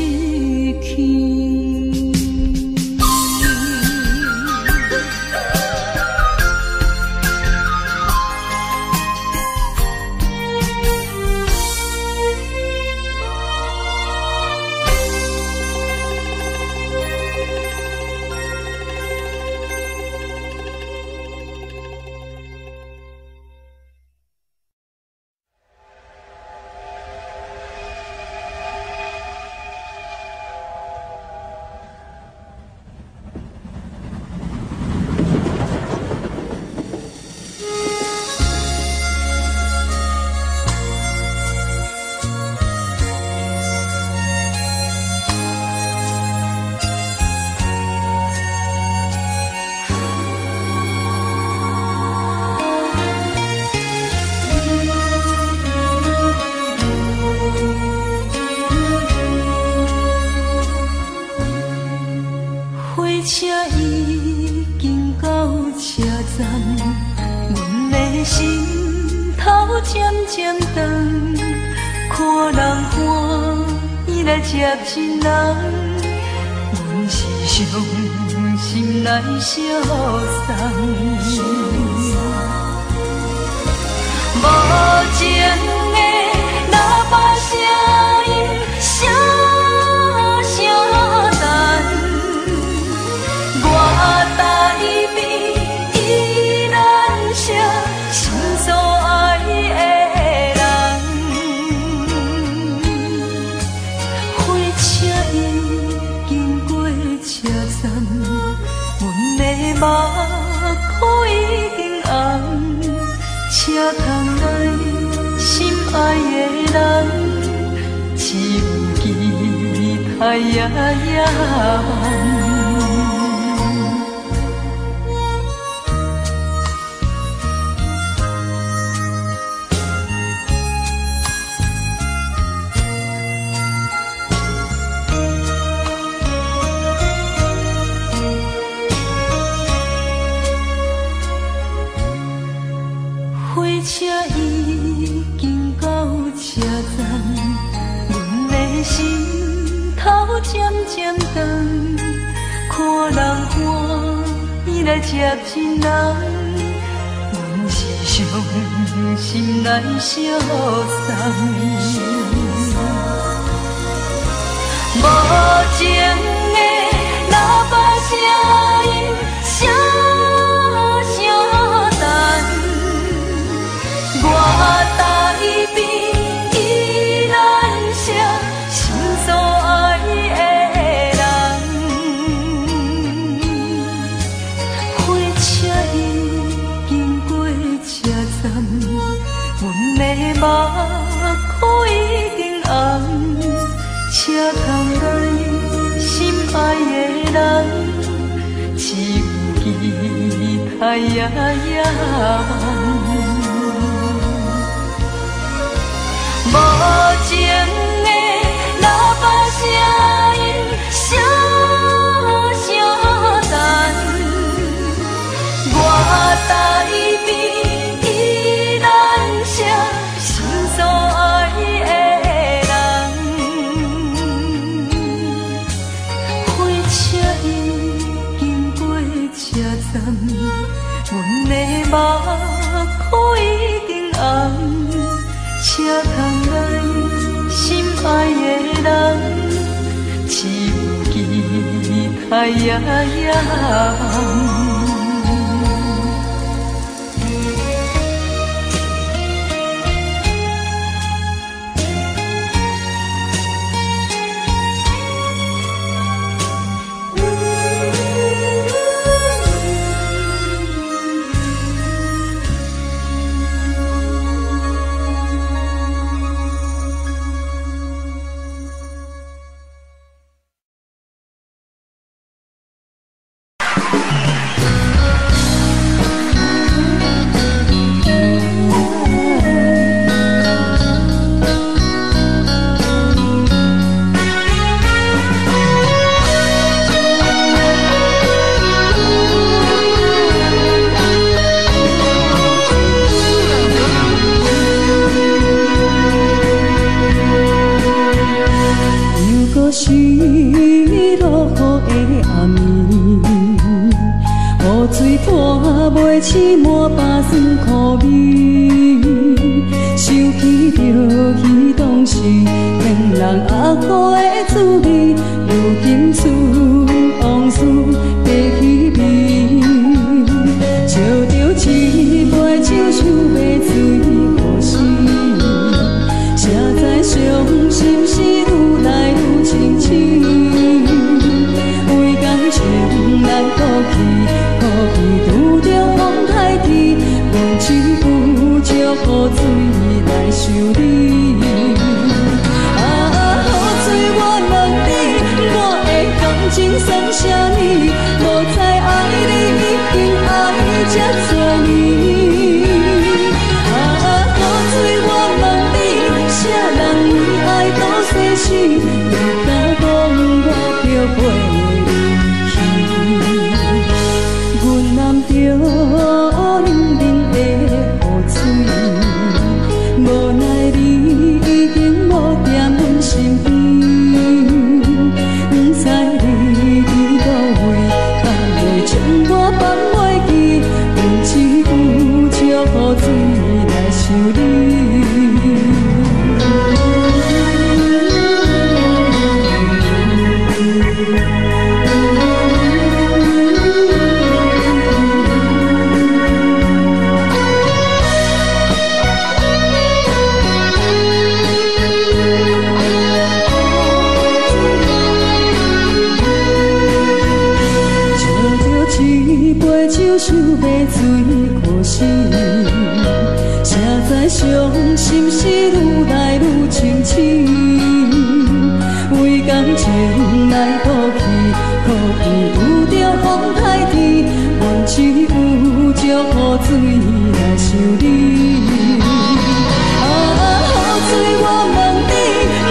去。接亲人，阮是伤心来相送。无情的喇叭声音，声声等。我台边依然写心所爱的人。经过车站，阮的目眶已经红，车窗内心爱的人，只有期待夜夜梦。车已经到车站，阮的心头渐渐长，看人欢喜来接亲人，阮是伤心来相送。无情的喇叭声音，声声等。我台边依然写心所爱的人，火车已经过车站，阮的目眶已经红，车窗内心爱的人，只有期待夜夜梦。无情的喇叭声音，声声等。我台边依然写心所爱的人，火车已经过车站，阮的目眶已经红。车窗内心爱的人，只有期待夜夜梦。水泼袂起满巴酸苦味，想起着彼当时骗人阿苦的滋味，如今思往事白起味，笑着一杯酒想要醉可惜，谁知伤心事愈来愈清醒，为感情难过去。拄着风台天，阮只有借雨水来想你。雨水我问你，我的感情算啥呢？无知爱你已经爱这多年。雨水我问你，啥人为爱都生死？你敢讲我着陪？着冷冷的雨水，无奈你已经无在阮身边，不知你伫倒位，敢会将我放袂记？阮只有借雨水来想你。想要醉可惜，谁知伤心事愈来愈清醒，为感情来倒去，可能拄着风台天，阮只有借雨水来想你。雨水我问你，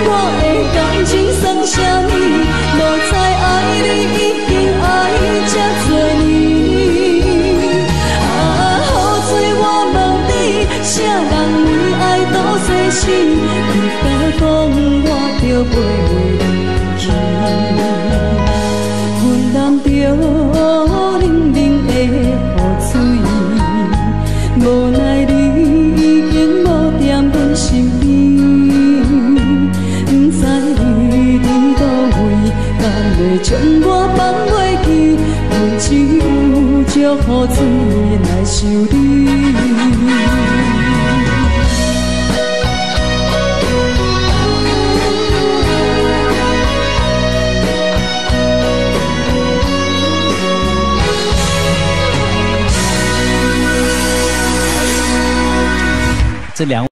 我的感情算啥呢？无知爱你已经爱这多年。啥人为爱都生死？你敢讲我着陪你去？阮淋着冷冷的雨水，无奈你已经无在阮身边，不知你伫倒位，敢会将我放袂记？阮只有借雨水来想你。这两位。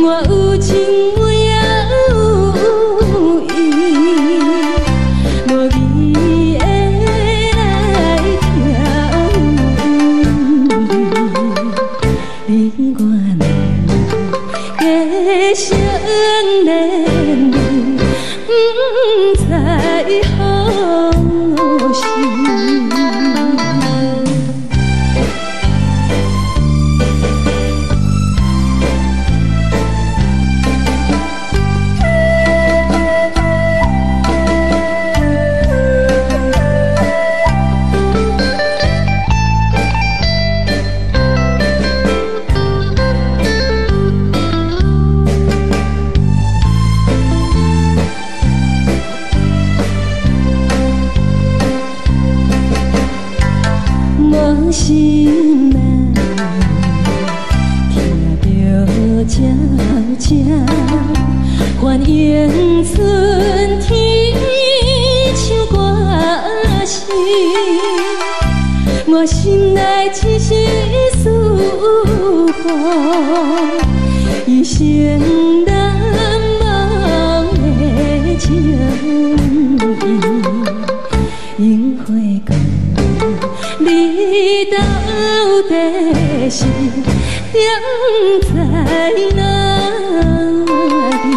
我有情有义。心难，听着渐渐反映春天像歌声，我心内一丝思念，一生难忘的情意。樱花港，你到底是踮在哪里？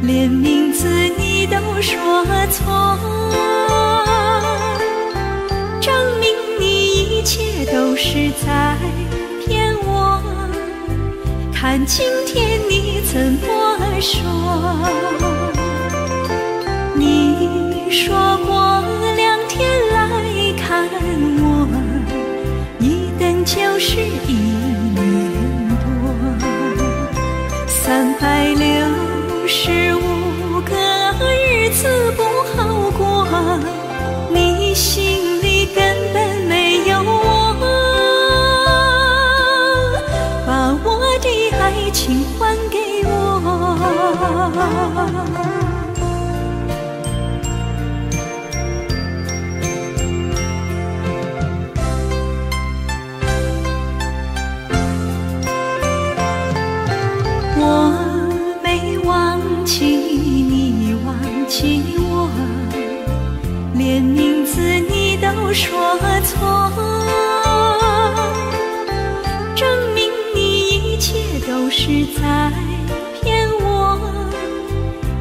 连名字你都说错，证明你一切都是在骗我。看今天你怎么说？你说过2天来看我，一等就是1年多，365个日子不好过，你心里根本没有我，把我的爱情还给我。连名字你都说错，证明你一切都是在骗我。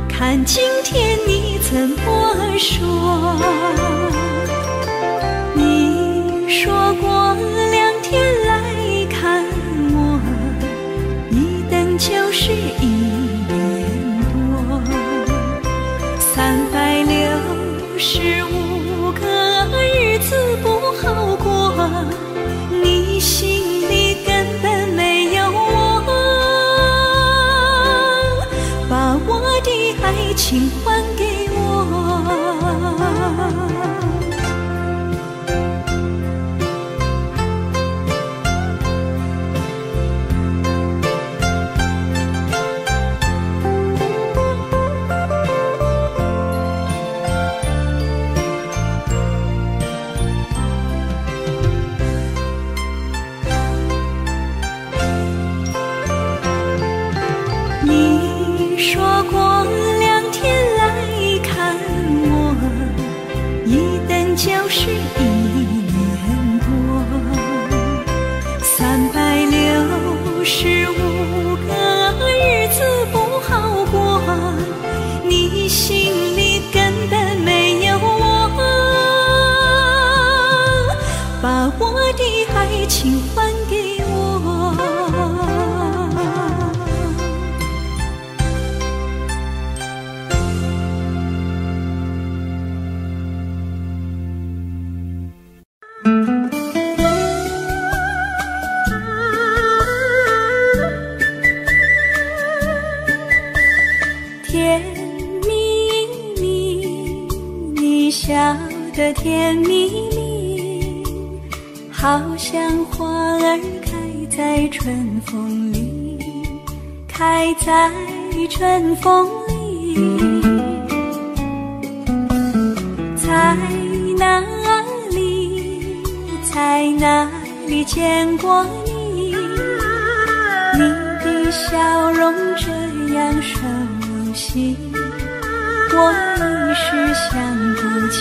看今天你怎么说？你说过2天来看我，一等就是1年多，365个日子不好过，你心里根本没有我，把我的爱情还给我。你说过2天来看我，一等就是1年多，365个日子不好过，你心里根本没有我，把我的爱情还给我。甜蜜蜜，你笑得甜蜜蜜，好像花儿开在春风里，开在春风里。在哪里，在哪里见过你？你的笑容这样熟悉，我一时想不起。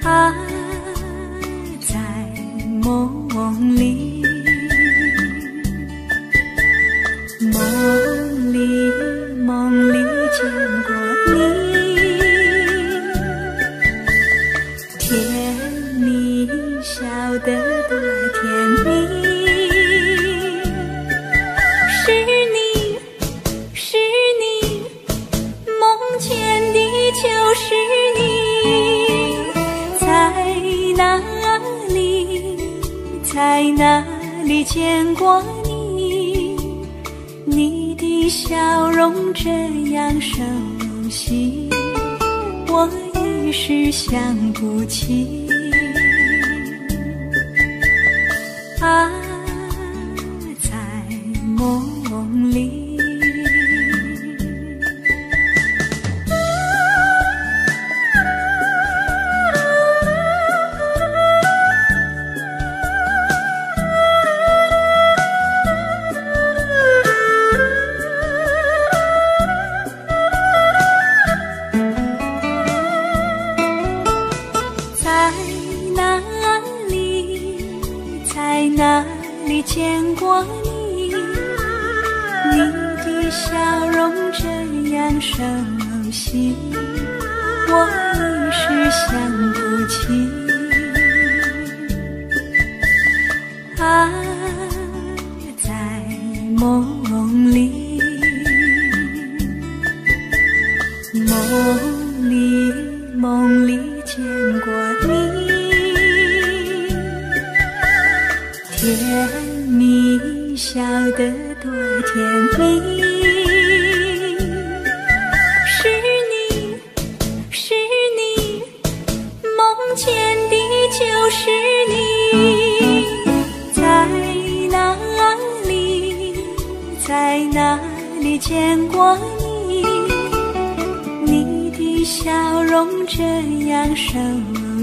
啊，在梦里，梦里见过你，甜蜜笑得多甜蜜。就是你，在哪里，在哪里见过你？你的笑容这样熟悉，我一时想不起。啊，在梦里。在哪里，在哪熟悉，我一时想不起。爱在梦里，梦里见过你，甜蜜笑得多甜蜜。是你，梦见的就是你，在哪里见过你？你的笑容这样熟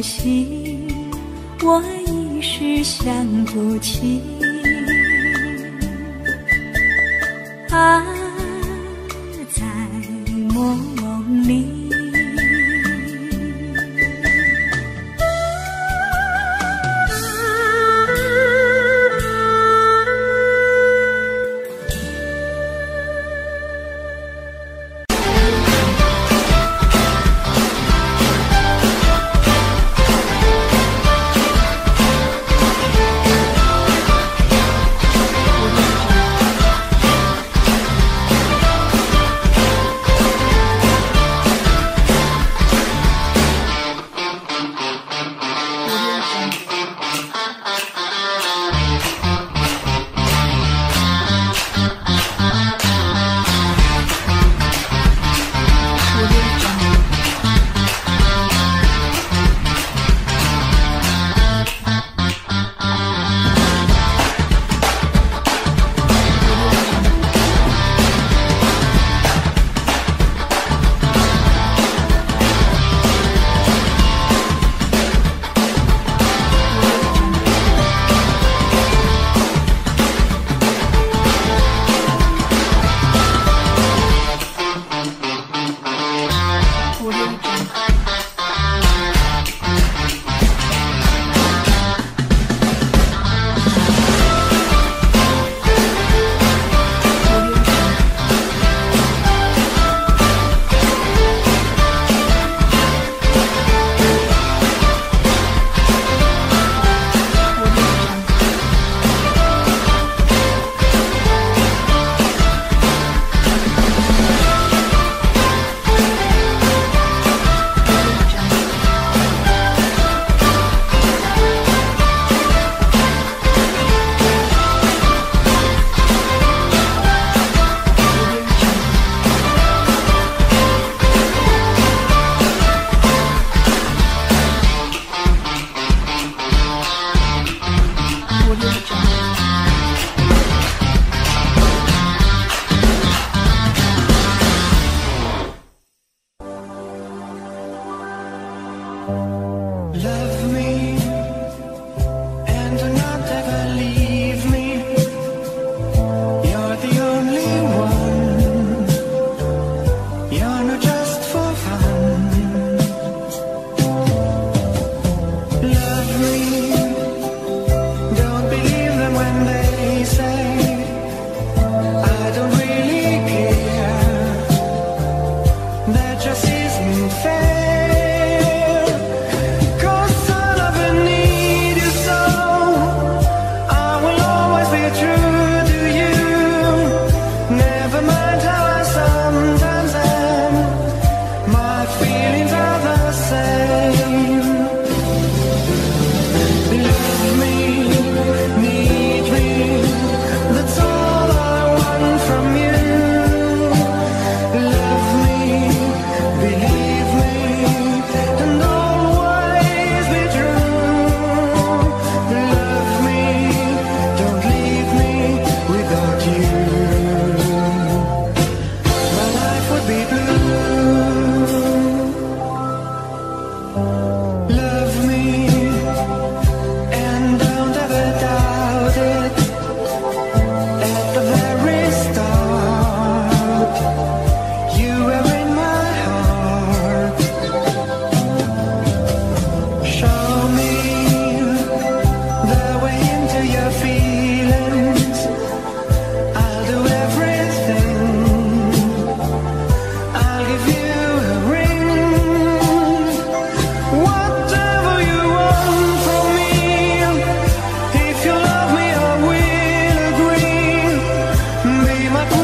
悉，我一时想不起。爱在梦里。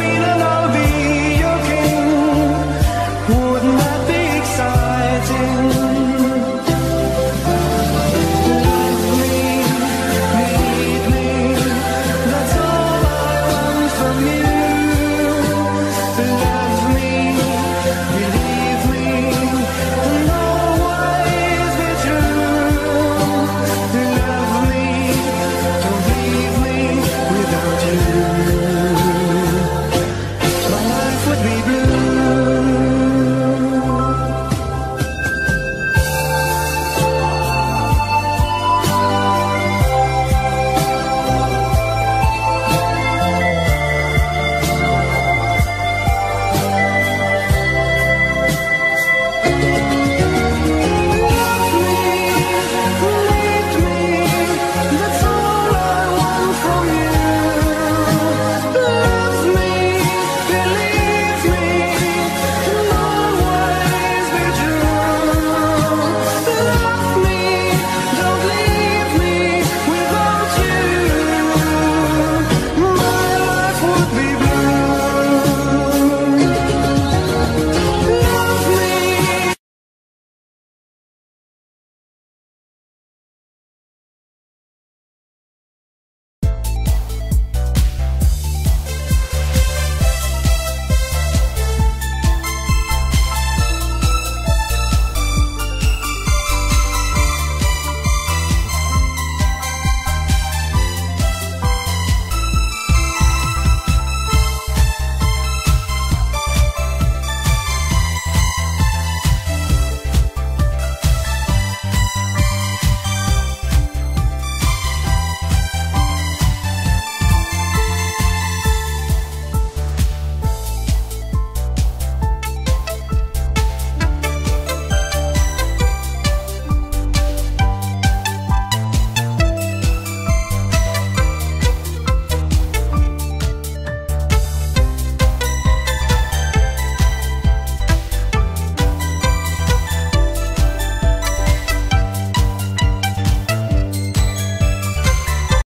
为了